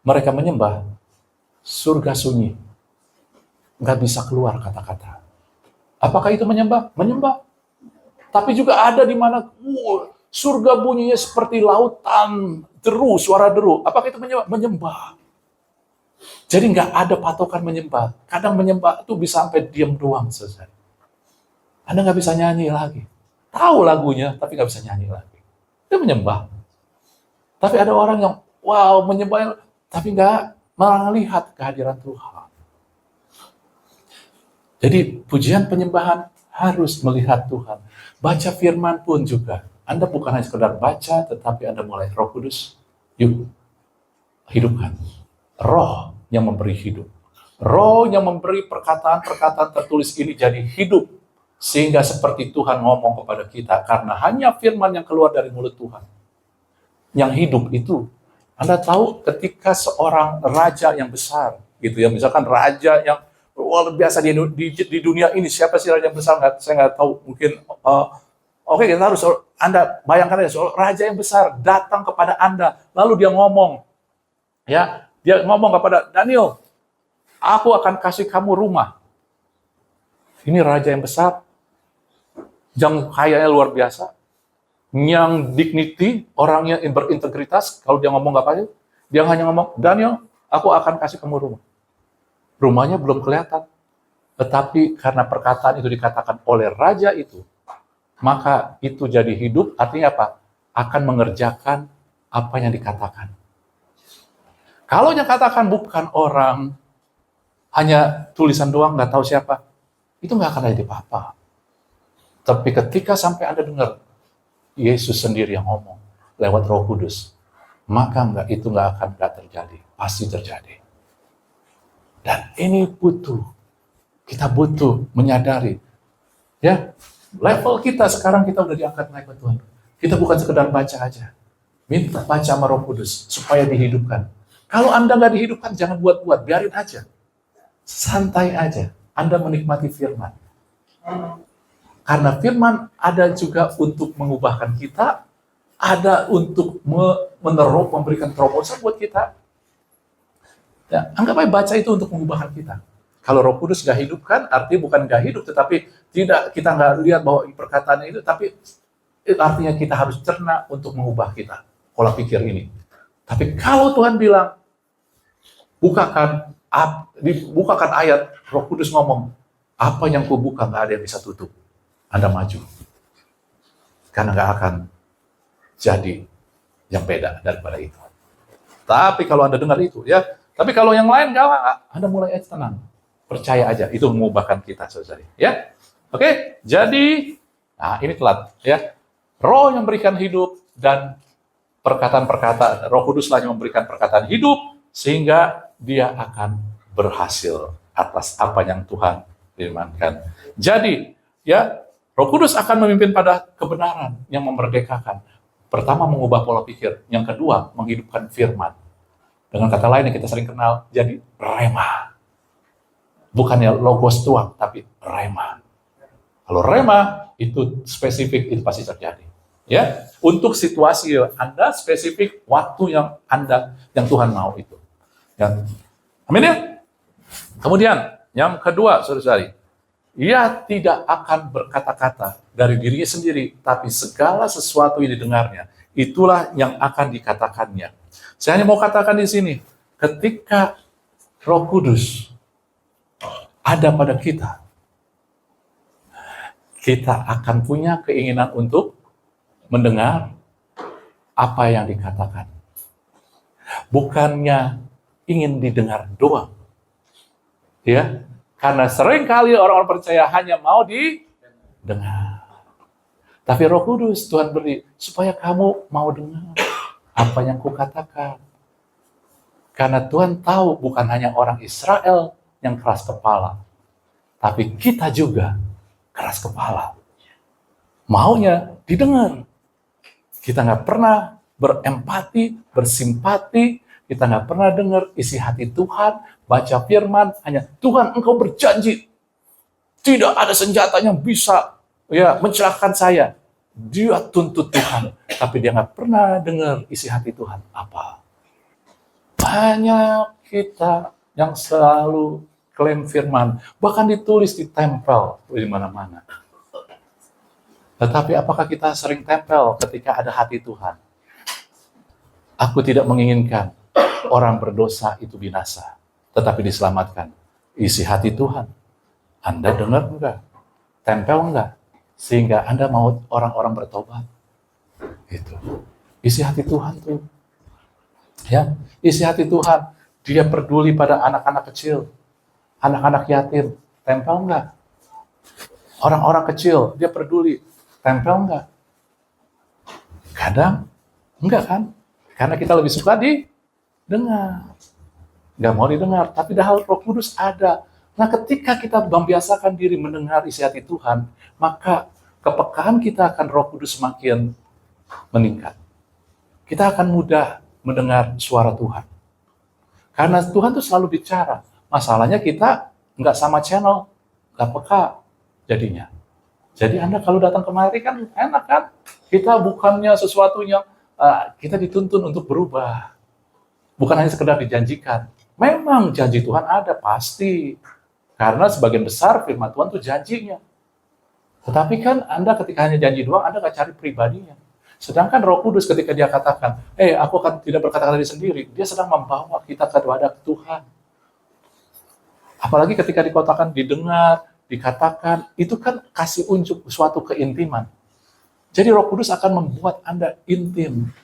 mereka menyembah, surga sunyi. Nggak bisa keluar kata-kata. Apakah itu menyembah? Menyembah. Tapi juga ada di mana surga bunyinya seperti lautan deru, suara deru. Apakah itu menyembah? Menyembah. Jadi nggak ada patokan menyembah. Kadang menyembah itu bisa sampai diam doang selesai. Anda nggak bisa nyanyi lagi. Tahu lagunya, tapi nggak bisa nyanyi lagi. Itu menyembah. Tapi ada orang yang, wow, menyembah, tapi nggak melihat kehadiran Tuhan. Jadi pujian penyembahan harus melihat Tuhan. Baca firman pun juga. Anda bukan hanya sekedar baca, tetapi Anda mulai Roh Kudus. Yuk, hidupkan. Roh yang memberi hidup. Roh yang memberi perkataan-perkataan tertulis ini jadi hidup. Sehingga seperti Tuhan ngomong kepada kita. Karena hanya firman yang keluar dari mulut Tuhan. Yang hidup itu. Anda tahu ketika seorang raja yang besar, gitu ya, misalkan raja yang luar biasa di dunia ini, siapa sih raja yang besar? Saya nggak tahu, mungkin oke, kita harus, Anda bayangkan aja, soal raja yang besar datang kepada Anda, lalu dia ngomong, ya, dia ngomong kepada Daniel, aku akan kasih kamu rumah. Ini raja yang besar, yang kayanya luar biasa, yang dignity, orangnya berintegritas. Kalau dia ngomong apa aja, dia hanya ngomong, Daniel, aku akan kasih kamu rumah. Rumahnya belum kelihatan, tetapi karena perkataan itu dikatakan oleh raja itu, maka itu jadi hidup. Artinya apa? Akan mengerjakan apa yang dikatakan. Kalau yang katakan bukan orang, hanya tulisan doang, nggak tahu siapa, itu nggak akan jadi apa-apa. Tapi ketika sampai Anda dengar Yesus sendiri yang ngomong lewat Roh Kudus, maka itu nggak akan terjadi, pasti terjadi. Dan ini kita butuh menyadari, ya, level kita sekarang kita udah diangkat naik ke Tuhan. Kita bukan sekedar baca aja, minta baca sama Roh Kudus supaya dihidupkan. Kalau Anda nggak dihidupkan, jangan buat-buat, biarin aja. Santai aja, Anda menikmati firman. Karena firman ada juga untuk mengubahkan kita, ada untuk memberikan terobosan buat kita. Ya, anggap aja baca itu untuk mengubahkan kita. Kalau Roh Kudus nggak hidupkan, artinya bukan nggak hidup, tetapi kita nggak lihat bahwa perkataannya itu, tapi artinya kita harus cerna untuk mengubah kita, pola pikir ini. Tapi kalau Tuhan bilang, bukakan ayat, Roh Kudus ngomong, apa yang kubuka nggak ada yang bisa tutup. Anda maju. Karena nggak akan jadi yang beda daripada itu. Tapi kalau Anda dengar itu, ya. Tapi kalau yang lain nggak, Anda mulai aja tenang. Percaya aja, itu mengubahkan kita, saudara. Ya, oke. Jadi, nah ini telat, ya. Roh yang memberikan hidup dan perkataan-perkataan, Roh Kuduslah yang memberikan perkataan hidup, sehingga dia akan berhasil atas apa yang Tuhan firmankan. Jadi, ya, Roh Kudus akan memimpin pada kebenaran yang memerdekakan. Pertama, mengubah pola pikir. Yang kedua, menghidupkan firman. Dengan kata lain yang kita sering kenal, jadi rema. Bukannya logos doang, tapi rema. Kalau rema, itu spesifik, itu pasti terjadi. Ya, untuk situasi Anda, spesifik waktu yang Tuhan mau itu. Ya. Amin ya? Kemudian, yang kedua, saudara-saudari, ia tidak akan berkata-kata dari dirinya sendiri, tapi segala sesuatu yang didengarnya, itulah yang akan dikatakannya. Saya hanya mau katakan di sini, ketika Roh Kudus ada pada kita akan punya keinginan untuk mendengar apa yang dikatakan. Bukannya ingin didengar doang. Ya, karena seringkali orang-orang percaya hanya mau didengar. Tapi Roh Kudus Tuhan beri supaya kamu mau dengar apa yang kukatakan. Karena Tuhan tahu bukan hanya orang Israel yang keras kepala, tapi kita juga keras kepala. Maunya didengar. Kita nggak pernah berempati, bersimpati, kita nggak pernah dengar isi hati Tuhan, baca firman, hanya Tuhan engkau berjanji, tidak ada senjata yang bisa mencelakakan saya. Dia tuntut Tuhan, tapi dia nggak pernah dengar isi hati Tuhan apa. Banyak kita yang selalu klaim firman, bahkan ditulis di tempel di mana-mana. Tetapi apakah kita sering tempel ketika ada hati Tuhan? Aku tidak menginginkan orang berdosa itu binasa, tetapi diselamatkan. Isi hati Tuhan. Anda dengar enggak? Tempel enggak? Sehingga Anda mau orang-orang bertobat. Itu. Isi hati Tuhan tuh. Ya, isi hati Tuhan. Dia peduli pada anak-anak kecil, anak-anak yatim. Tempel enggak? Orang-orang kecil, dia peduli. Tempel enggak? Kadang enggak kan? Karena kita lebih suka didengar. Nggak mau didengar, tapi hal Roh Kudus ada. Nah, ketika kita membiasakan diri mendengar isi hati Tuhan, maka kepekaan kita akan Roh Kudus semakin meningkat. Kita akan mudah mendengar suara Tuhan. Karena Tuhan tuh selalu bicara. Masalahnya kita nggak sama channel, nggak peka jadinya. Jadi Anda kalau datang kemari kan enak kan? Kita bukannya sesuatu yang kita dituntun untuk berubah. Bukan hanya sekedar dijanjikan. Memang janji Tuhan ada, pasti. Karena sebagian besar firman Tuhan itu janjinya. Tetapi kan Anda ketika hanya janji doang, Anda nggak cari pribadinya. Sedangkan Roh Kudus ketika dia katakan, aku akan tidak berkata-kata diri sendiri, dia sedang membawa kita kepada Tuhan. Apalagi ketika dikatakan, didengar, dikatakan, itu kan kasih unjuk suatu keintiman. Jadi Roh Kudus akan membuat Anda intim.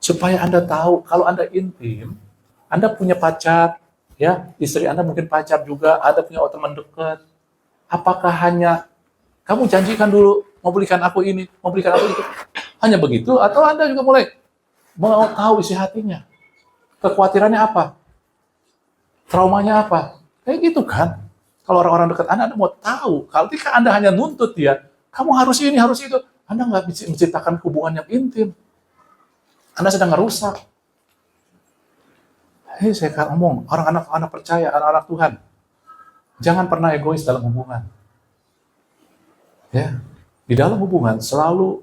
Supaya Anda tahu, kalau Anda intim, Anda punya pacar, ya, istri Anda mungkin pacar juga, Anda punya teman dekat. Apakah hanya, kamu janjikan dulu, mau belikan aku ini, mau belikan aku itu. Hanya begitu, atau Anda juga mulai mau tahu isi hatinya. Kekhawatirannya apa? Traumanya apa? Kayak gitu kan. Kalau orang-orang dekat Anda mau tahu. Kalau Anda hanya nuntut dia, kamu harus ini, harus itu. Anda nggak bisa menciptakan hubungan yang intim. Anda sedang ngerusak. Saya ngomong, anak-anak percaya, anak-anak Tuhan, jangan pernah egois dalam hubungan. Ya, di dalam hubungan selalu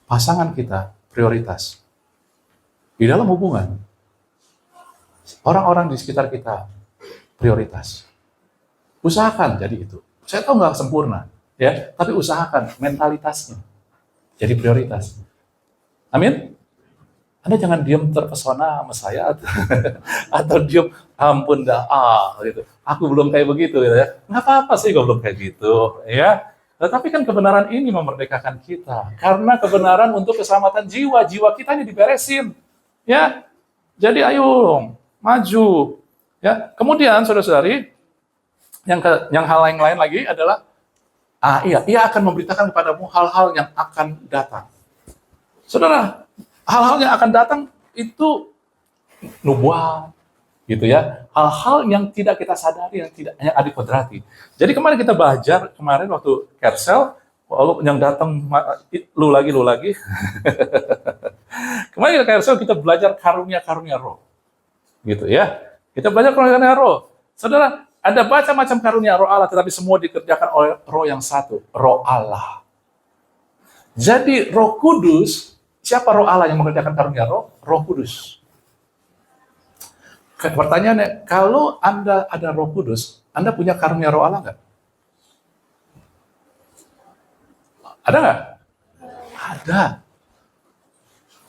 pasangan kita prioritas. Di dalam hubungan, orang-orang di sekitar kita prioritas. Usahakan jadi itu. Saya tahu nggak sempurna, ya, tapi usahakan mentalitasnya jadi prioritas. Amin. Anda jangan diam terpesona sama saya atau diam ampun dah gitu. Aku belum kayak begitu ya. Nggak apa-apa sih kalau belum kayak gitu ya. Tetapi kan kebenaran ini memerdekakan kita karena kebenaran untuk keselamatan jiwa kita ini diberesin ya. Jadi ayo maju ya. Kemudian saudara-saudari yang hal yang lain lagi adalah ia akan memberitakan kepadamu hal-hal yang akan datang. Saudara, hal-hal yang akan datang itu nubuat, gitu ya. Hal-hal yang tidak kita sadari, yang tidak hanya adik kodrati. Jadi kemarin kita belajar, waktu Kersel, yang datang lu lagi. Kemarin Kersel kita belajar karunia-karunia roh, gitu ya. Kita belajar karunia roh. Saudara, ada macam-macam karunia roh Allah, tetapi semua dikerjakan oleh roh yang satu, roh Allah. Jadi Roh Kudus, siapa roh Allah yang mengerjakan karunia roh? Roh Kudus. Pertanyaannya, kalau Anda ada Roh Kudus, Anda punya karunia roh Allah nggak? Ada nggak? Ada.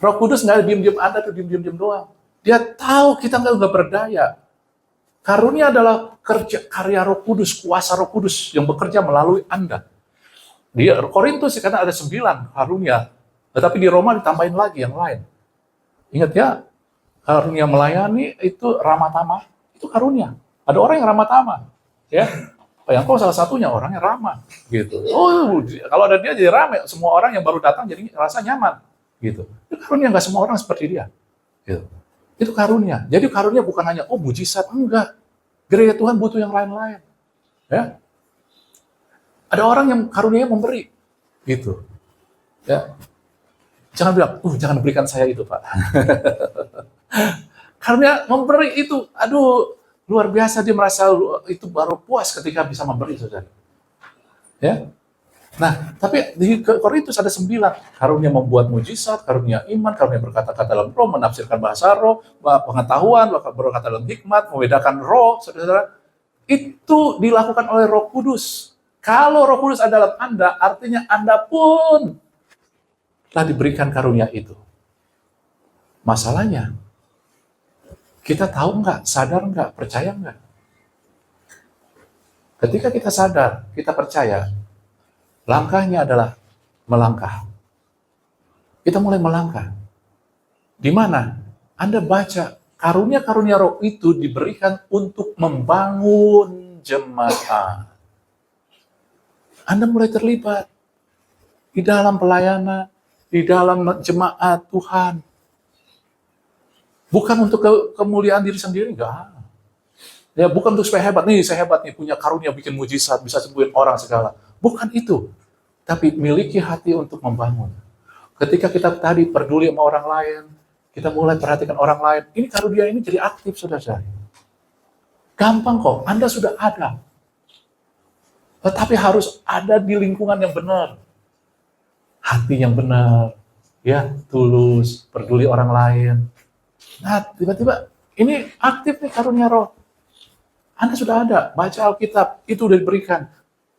Roh Kudus nggak diam-diam Anda tuh diam-diam doang. Dia tahu kita nggak berdaya. Karunia adalah karya Roh Kudus, kuasa Roh Kudus yang bekerja melalui Anda. Di Korintus karena ada 9 karunia, tetapi di Roma ditambahin lagi yang lain. Ingat ya, karunia melayani itu ramah tamah, itu karunia. Ada orang yang ramah tamah, ya. Yang kau salah satunya orangnya ramah, gitu. Kalau ada dia jadi ramai, semua orang yang baru datang jadi rasa nyaman, gitu. Itu karunia, nggak semua orang seperti dia, gitu. Itu karunia. Jadi karunia bukan hanya mujizat, enggak. Gereja Tuhan butuh yang lain-lain, ya. Ada orang yang karunianya memberi, gitu, ya. Jangan bilang, jangan berikan saya itu, Pak. Karena memberi itu, aduh, luar biasa, dia merasa itu baru puas ketika bisa memberi, saudara. Ya, nah, tapi di Korintus ada 9, karunia membuat mujizat, karunia iman, karunia berkata-kata dalam roh, menafsirkan bahasa roh, pengetahuan, berkata dalam hikmat, membedakan roh, saudara. Itu dilakukan oleh Roh Kudus. Kalau Roh Kudus ada dalam Anda, artinya Anda pun telah diberikan karunia itu. Masalahnya, kita tahu nggak, sadar nggak, percaya nggak? Ketika kita sadar, kita percaya, langkahnya adalah melangkah. Kita mulai melangkah. Di mana? Anda baca, karunia-karunia roh itu diberikan untuk membangun jemaat. Anda mulai terlibat di dalam pelayanan, di dalam jemaat Tuhan. Bukan untuk kemuliaan diri sendiri, enggak. Ya, bukan untuk supaya hebat, nih saya hebat nih, punya karunia bikin mujizat, bisa sembuhin orang segala. Bukan itu. Tapi miliki hati untuk membangun. Ketika kita tadi peduli sama orang lain, kita mulai perhatikan orang lain, ini karunia ini jadi aktif, saudara-saudari. Gampang kok, Anda sudah ada. Tetapi harus ada di lingkungan yang benar. Hati yang benar, ya, tulus, peduli orang lain. Nah, tiba-tiba ini aktif nih karunia roh. Anda sudah ada, baca Alkitab, itu sudah diberikan.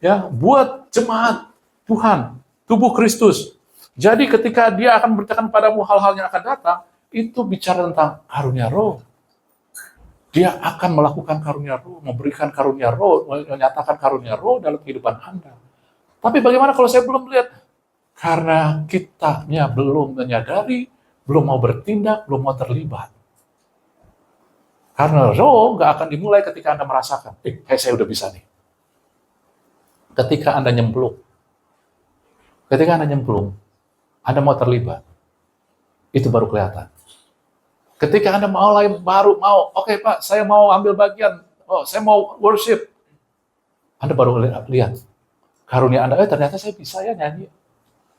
Ya, buat jemaat Tuhan, tubuh Kristus. Jadi ketika dia akan memberitakan padamu hal-hal yang akan datang, itu bicara tentang karunia roh. Dia akan melakukan karunia roh, memberikan karunia roh, menyatakan karunia roh dalam kehidupan Anda. Tapi bagaimana kalau saya belum lihat? Karena kitanya belum menyadari, belum mau bertindak, belum mau terlibat. Karena roh nggak akan dimulai ketika Anda merasakan, saya udah bisa nih. Ketika Anda nyemplung, Anda mau terlibat, itu baru kelihatan. Ketika Anda baru mau, oke Pak, saya mau ambil bagian, saya mau worship, Anda baru lihat karunia Anda, ternyata saya bisa ya nyanyi,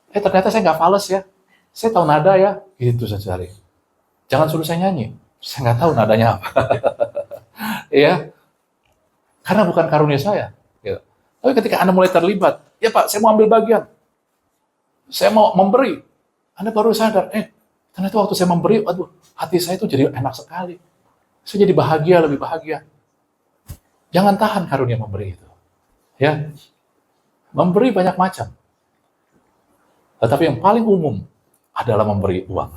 ternyata saya nggak fales ya, saya tahu nada ya, gitu saja. Jangan suruh saya nyanyi, saya nggak tahu nadanya apa. Ya, karena bukan karunia saya. Gitu. Tapi ketika Anda mulai terlibat, ya Pak, saya mau ambil bagian, saya mau memberi, Anda baru sadar, ternyata waktu saya memberi, waduh, hati saya itu jadi enak sekali. Saya jadi bahagia, lebih bahagia. Jangan tahan karunia memberi itu. Ya, memberi banyak macam. Tetapi yang paling umum adalah memberi uang.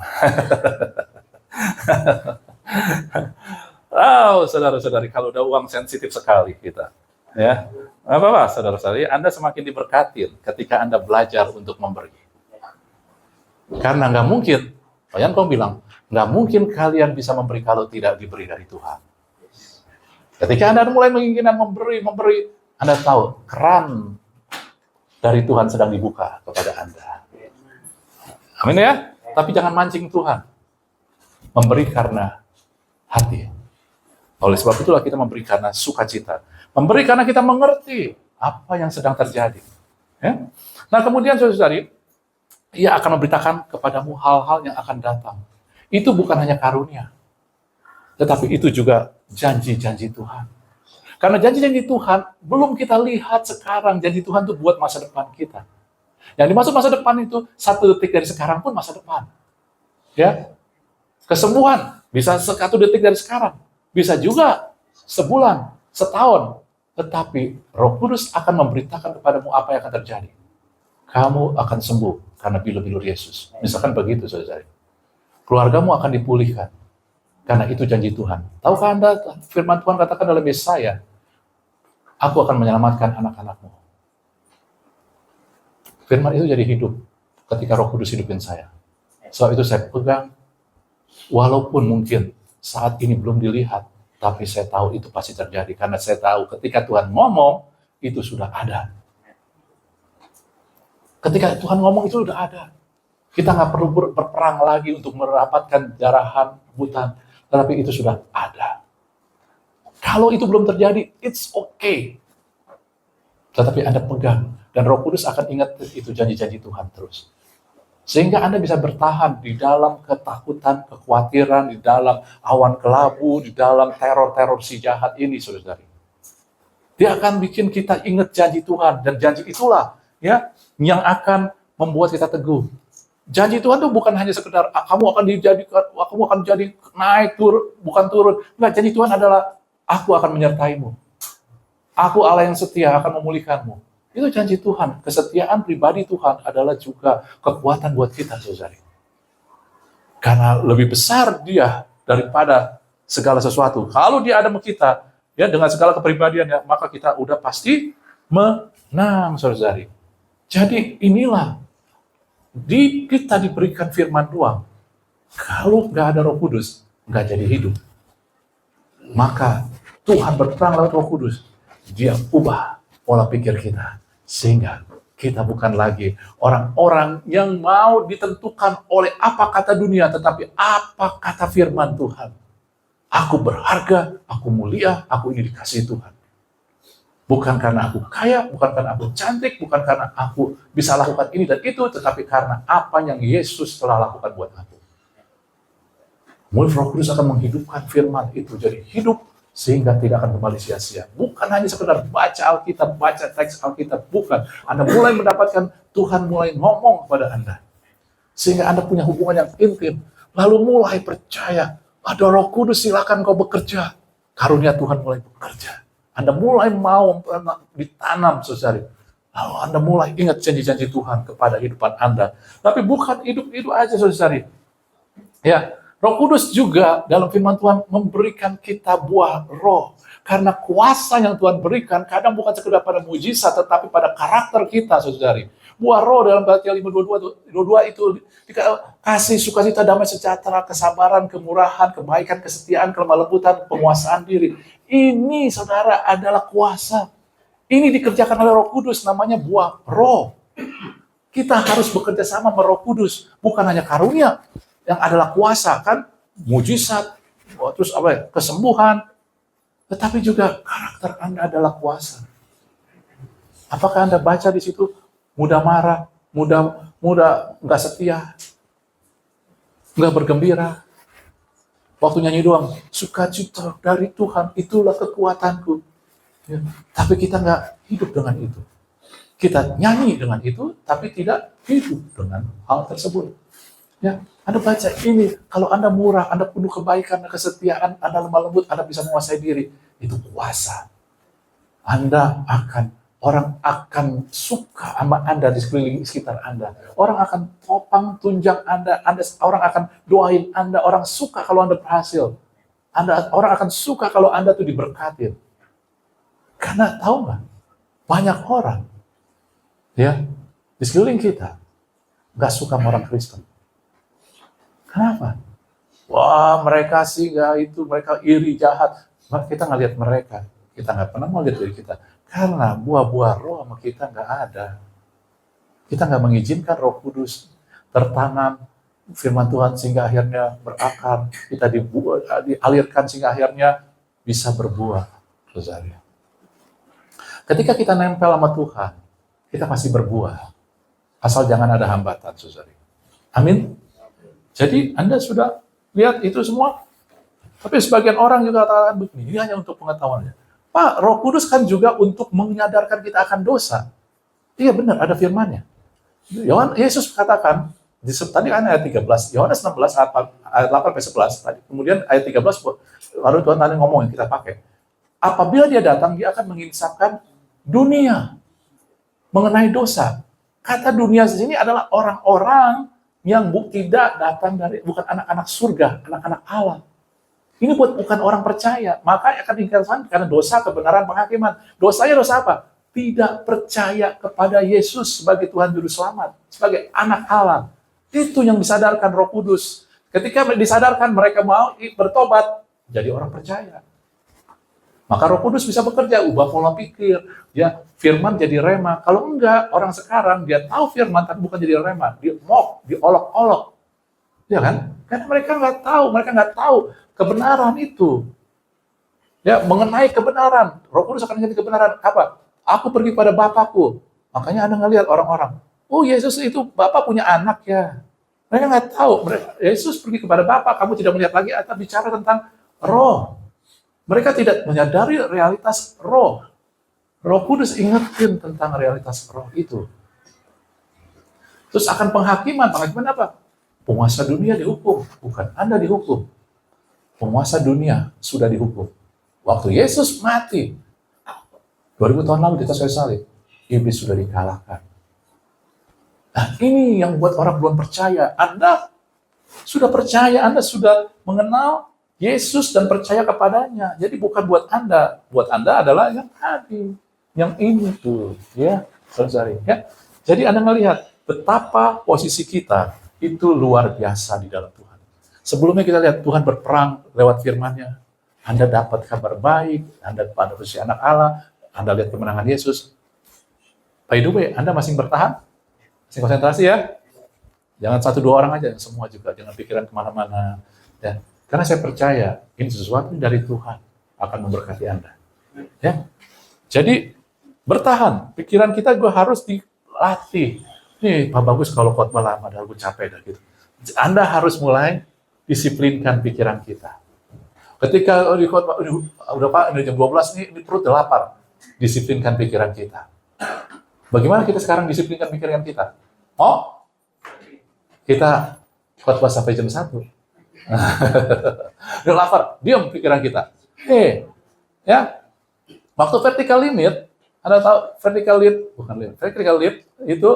Saudara-saudari, kalau udah uang sensitif sekali kita. Ya, apa-apa, saudara-saudari, Anda semakin diberkati ketika Anda belajar untuk memberi. Karena nggak mungkin, Pak Yanko bilang, nggak mungkin kalian bisa memberi kalau tidak diberi dari Tuhan. Ketika Anda mulai menginginkan memberi, Anda tahu keran dari Tuhan sedang dibuka kepada Anda. Amin ya. Tapi jangan mancing Tuhan. Memberi karena hati. Oleh sebab itulah kita memberi karena sukacita. Memberi karena kita mengerti apa yang sedang terjadi. Ya? Nah kemudian saudara-saudari, ia akan memberitakan kepadamu hal-hal yang akan datang. Itu bukan hanya karunia, tetapi itu juga janji-janji Tuhan. Karena janji-janji Tuhan belum kita lihat sekarang. Janji Tuhan itu buat masa depan kita. Yang dimaksud masa depan itu 1 detik dari sekarang pun masa depan. Ya, kesembuhan bisa 1 detik dari sekarang, bisa juga sebulan, setahun. Tetapi Roh Kudus akan memberitakan kepadamu apa yang akan terjadi. Kamu akan sembuh karena bilur-bilur Yesus. Misalkan begitu, saudara. Keluargamu akan dipulihkan karena itu janji Tuhan. Tahukah Anda firman Tuhan katakan dalam Yesaya, aku akan menyelamatkan anak-anakmu. Firman itu jadi hidup ketika Roh Kudus hidupin saya. Sebab itu saya pegang, walaupun mungkin saat ini belum dilihat, tapi saya tahu itu pasti terjadi. Karena saya tahu ketika Tuhan ngomong, itu sudah ada. Ketika Tuhan ngomong itu sudah ada. Kita nggak perlu berperang lagi untuk merapatkan jarahan, rebutan, tetapi itu sudah ada. Kalau itu belum terjadi, it's okay. Tetapi Anda pegang, dan Roh Kudus akan ingat itu janji-janji Tuhan terus. Sehingga Anda bisa bertahan di dalam ketakutan, kekhawatiran, di dalam awan kelabu, di dalam teror-teror si jahat ini, saudara. Dia akan bikin kita ingat janji Tuhan, dan janji itulah ya yang akan membuat kita teguh. Janji Tuhan itu bukan hanya sekedar kamu akan jadi naik turun, bukan turun. Enggak, janji Tuhan adalah aku akan menyertaimu. Aku Allah yang setia akan memulihkanmu. Itu janji Tuhan. Kesetiaan pribadi Tuhan adalah juga kekuatan buat kita, saudari. Karena lebih besar Dia daripada segala sesuatu. Kalau Dia ada sama kita, ya dengan segala kepribadiannya, maka kita udah pasti menang, saudari. Jadi inilah kita diberikan firman Tuhan. Kalau nggak ada Roh Kudus, nggak jadi hidup. Maka Tuhan berperang lewat Roh Kudus. Dia ubah pola pikir kita. Sehingga kita bukan lagi orang-orang yang mau ditentukan oleh apa kata dunia, tetapi apa kata firman Tuhan. Aku berharga, aku mulia, aku ini dikasihi Tuhan. Bukan karena aku kaya, bukan karena aku cantik, bukan karena aku bisa lakukan ini dan itu, tetapi karena apa yang Yesus telah lakukan buat aku. Mulut Roh Kudus akan menghidupkan firman itu jadi hidup, sehingga tidak akan kembali sia-sia. Bukan hanya sekedar baca Alkitab, baca teks Alkitab, bukan. Anda mulai mendapatkan, Tuhan mulai ngomong kepada Anda. Sehingga Anda punya hubungan yang intim. Lalu mulai percaya, ada Roh Kudus, silakan kau bekerja. Karunia Tuhan mulai bekerja. Anda mulai mau ditanam, saudari. Lalu Anda mulai ingat janji-janji Tuhan kepada kehidupan Anda. Tapi bukan hidup-hidup aja, saudari. Ya, Roh Kudus juga dalam firman Tuhan memberikan kita buah roh. Karena kuasa yang Tuhan berikan kadang bukan sekedar pada mujizat, tetapi pada karakter kita, saudari. Buah roh dalam Galatia 5:22 itu kasih, sukacita, damai sejahtera, kesabaran, kemurahan, kebaikan, kesetiaan, kelemah lembutan, penguasaan diri. Ini, saudara, adalah kuasa. Ini dikerjakan oleh Roh Kudus, namanya buah roh. Kita harus bekerja sama sama Roh Kudus, bukan hanya karunia yang adalah kuasa, kan, mujizat, terus kesembuhan, tetapi juga karakter Anda adalah kuasa. Apakah Anda baca di situ mudah marah, mudah nggak setia, nggak bergembira? Waktu nyanyi doang, sukacita dari Tuhan itulah kekuatanku. Ya, tapi kita nggak hidup dengan itu. Kita nyanyi dengan itu, tapi tidak hidup dengan hal tersebut. Ya, Anda baca ini, kalau Anda murah, Anda penuh kebaikan dan kesetiaan, Anda lemah lembut, Anda bisa menguasai diri, itu kuasa. Orang akan suka sama Anda di sekeliling sekitar Anda. Orang akan topang tunjang Anda, orang akan doain Anda, orang suka kalau Anda berhasil. Orang akan suka kalau Anda tuh diberkatin. Karena tahu nggak, banyak orang ya di sekeliling kita nggak suka sama orang Kristen. Kenapa? Wah, mereka sih mereka iri, jahat. Kita nggak lihat mereka. Kita nggak pernah mau lihat diri kita. Karena buah-buah roh sama kita nggak ada. Kita nggak mengizinkan Roh Kudus tertanam firman Tuhan sehingga akhirnya berakar. Kita dialirkan sehingga akhirnya bisa berbuah. Saudara. Ketika kita nempel sama Tuhan, kita pasti berbuah. Asal jangan ada hambatan, saudara. Amin. Jadi Anda sudah lihat itu semua. Tapi sebagian orang juga katakan begini, ini hanya untuk pengetahuannya. Pak, Roh Kudus kan juga untuk menyadarkan kita akan dosa. Iya benar, ada firman-Nya. Yesus katakan, tadi kan ayat 13, Yohanes 16 ayat 8-11 tadi. Kemudian ayat 13 baru Tuhan tadi ngomong yang kita pakai. Apabila dia datang, dia akan menginsafkan dunia mengenai dosa. Kata dunia di sini adalah orang-orang yang tidak datang bukan anak-anak surga, anak-anak Allah. Ini bukan orang percaya, maka akan diingatkan karena dosa, kebenaran, penghakiman. Dosanya dosa apa? Tidak percaya kepada Yesus sebagai Tuhan Juru Selamat, sebagai anak Allah. Itu yang disadarkan Roh Kudus. Ketika disadarkan mereka mau bertobat, jadi orang percaya. Maka Roh Kudus bisa bekerja, ubah pola pikir, ya firman jadi rema. Kalau enggak, orang sekarang dia tahu firman tapi bukan jadi rema, dia diolok-olok, ya kan? Karena mereka nggak tahu kebenaran itu, ya mengenai kebenaran. Roh Kudus akan menjadi kebenaran apa? Aku pergi pada Bapakku. Makanya Anda ngelihat orang-orang, oh Yesus itu Bapak punya anak ya. Mereka nggak tahu. Yesus pergi kepada Bapa, kamu tidak melihat lagi, atau bicara tentang roh. Mereka tidak menyadari realitas roh. Roh Kudus ingetin tentang realitas roh itu. Terus akan penghakiman apa? Penguasa dunia dihukum, bukan Anda dihukum. Penguasa dunia sudah dihukum. Waktu Yesus mati, 2000 tahun lalu di atas kayu salib, iblis sudah dikalahkan. Nah, ini yang buat orang belum percaya. Anda sudah percaya, Anda sudah mengenal Yesus dan percaya kepadanya. Jadi bukan buat Anda adalah yang tadi, yang ini tuh, ya, saudari. Ya. Jadi Anda melihat betapa posisi kita itu luar biasa di dalam Tuhan. Sebelumnya kita lihat Tuhan berperang lewat firman-Nya. Anda dapat kabar baik, Anda pada posisi anak Allah, Anda lihat kemenangan Yesus. By the way, Anda masih bertahan? Masih konsentrasi ya? Jangan 1-2 orang aja, semua juga. Jangan pikiran kemana-mana. Ya. Karena saya percaya, ini sesuatu dari Tuhan akan memberkati Anda. Ya. Jadi, bertahan. Pikiran kita juga harus dilatih. Nih, Pak Bagus kalau khotbah lama, dah gue capek dah gitu. Anda harus mulai disiplinkan pikiran kita. Ketika di khotbah, udah Pak, ini jam 12 nih, ini perut udah lapar. Disiplinkan pikiran kita. Bagaimana kita sekarang disiplinkan pikiran kita? Oh, kita khotbah sampai jam 1. Udah lapar, diam pikiran kita. Ya, waktu vertical limit, Anda tahu vertical limit itu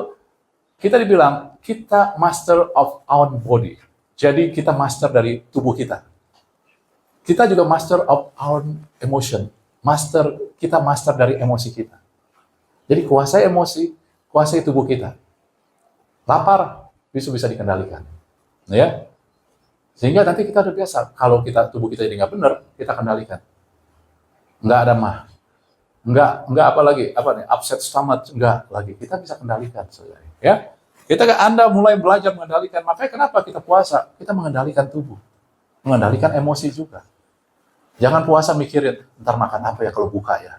kita dibilang kita master of our body. Jadi kita master dari tubuh kita. Kita juga master of our emotion. Kita master dari emosi kita. Jadi kuasai emosi, kuasai tubuh kita. Lapar bisa dikendalikan, ya. Sehingga nanti kita udah biasa. Kalau tubuh kita jadi nggak benar, kita kendalikan. Nggak ada nggak apa lagi, upset stomach, nggak lagi. Kita bisa kendalikan, saudara. Ya, Anda mulai belajar mengendalikan. Makanya kenapa kita puasa? Kita mengendalikan tubuh, mengendalikan emosi juga. Jangan puasa mikirin, ntar makan apa ya kalau buka ya.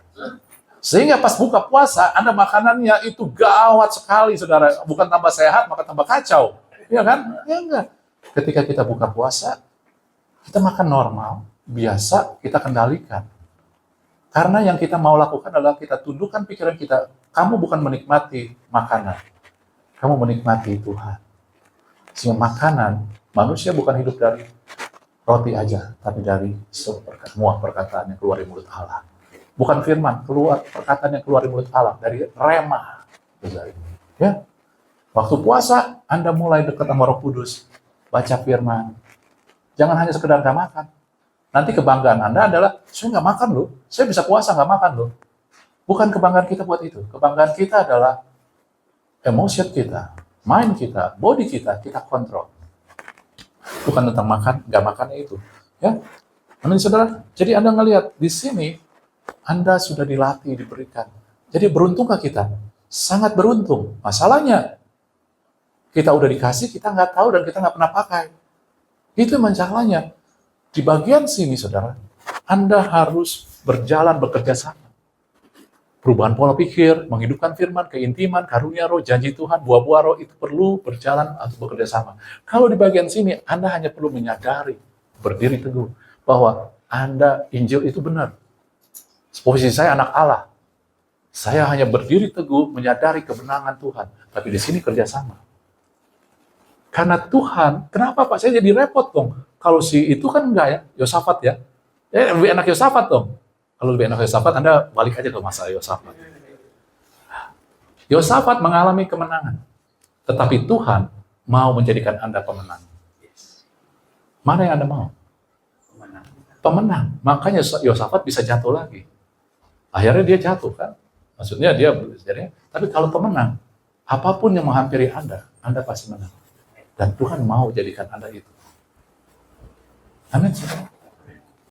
Sehingga pas buka puasa, Anda makanannya itu gawat sekali, saudara. Bukan tambah sehat, maka tambah kacau. Iya kan? Ya enggak. Ketika kita buka puasa, kita makan normal, biasa, kita kendalikan. Karena yang kita mau lakukan adalah kita tundukkan pikiran kita. Kamu bukan menikmati makanan. Kamu menikmati Tuhan. Sehingga makanan, manusia bukan hidup dari roti aja, tapi dari semua perkataan yang keluar dari mulut Allah. Bukan firman, perkataan yang keluar dari mulut Allah, dari rema. Ya. Waktu puasa, Anda mulai dekat sama Roh Kudus, baca firman. Jangan hanya sekedar nggak makan. Nanti kebanggaan Anda adalah, saya nggak makan loh, saya bisa puasa nggak makan loh. Bukan kebanggaan kita buat itu. Kebanggaan kita adalah emosi kita, mind kita, body kita kontrol. Bukan tentang makan, nggak makannya itu. Ya. Amin, saudara. Jadi Anda ngelihat di sini, Anda sudah dilatih, diberikan. Jadi beruntungkah kita? Sangat beruntung. Masalahnya, kita udah dikasih, kita nggak tahu dan kita nggak pernah pakai. Itu masalahnya. Di bagian sini, saudara, Anda harus berjalan bekerja sama. Perubahan pola pikir, menghidupkan firman, keintiman, karunia roh, janji Tuhan, buah-buah roh, itu perlu berjalan atau bekerja sama. Kalau di bagian sini, Anda hanya perlu menyadari, berdiri teguh, bahwa Anda, Injil itu benar. Posisi saya anak Allah. Saya hanya berdiri teguh, menyadari kebenangan Tuhan. Tapi di sini kerjasama. Karena Tuhan, kenapa Pak? Saya jadi repot dong. Kalau si itu kan enggak ya, Yosafat ya. Lebih enak Yosafat dong. Kalau lebih enak Yosafat, Anda balik aja ke masa Yosafat. Yosafat mengalami kemenangan. Tetapi Tuhan mau menjadikan Anda pemenang. Mana yang Anda mau? Pemenang. Makanya Yosafat bisa jatuh lagi. Akhirnya dia jatuh kan. Maksudnya dia jadi. Tapi kalau pemenang, apapun yang menghampiri Anda pasti menang. Dan Tuhan mau jadikan Anda itu. Amin.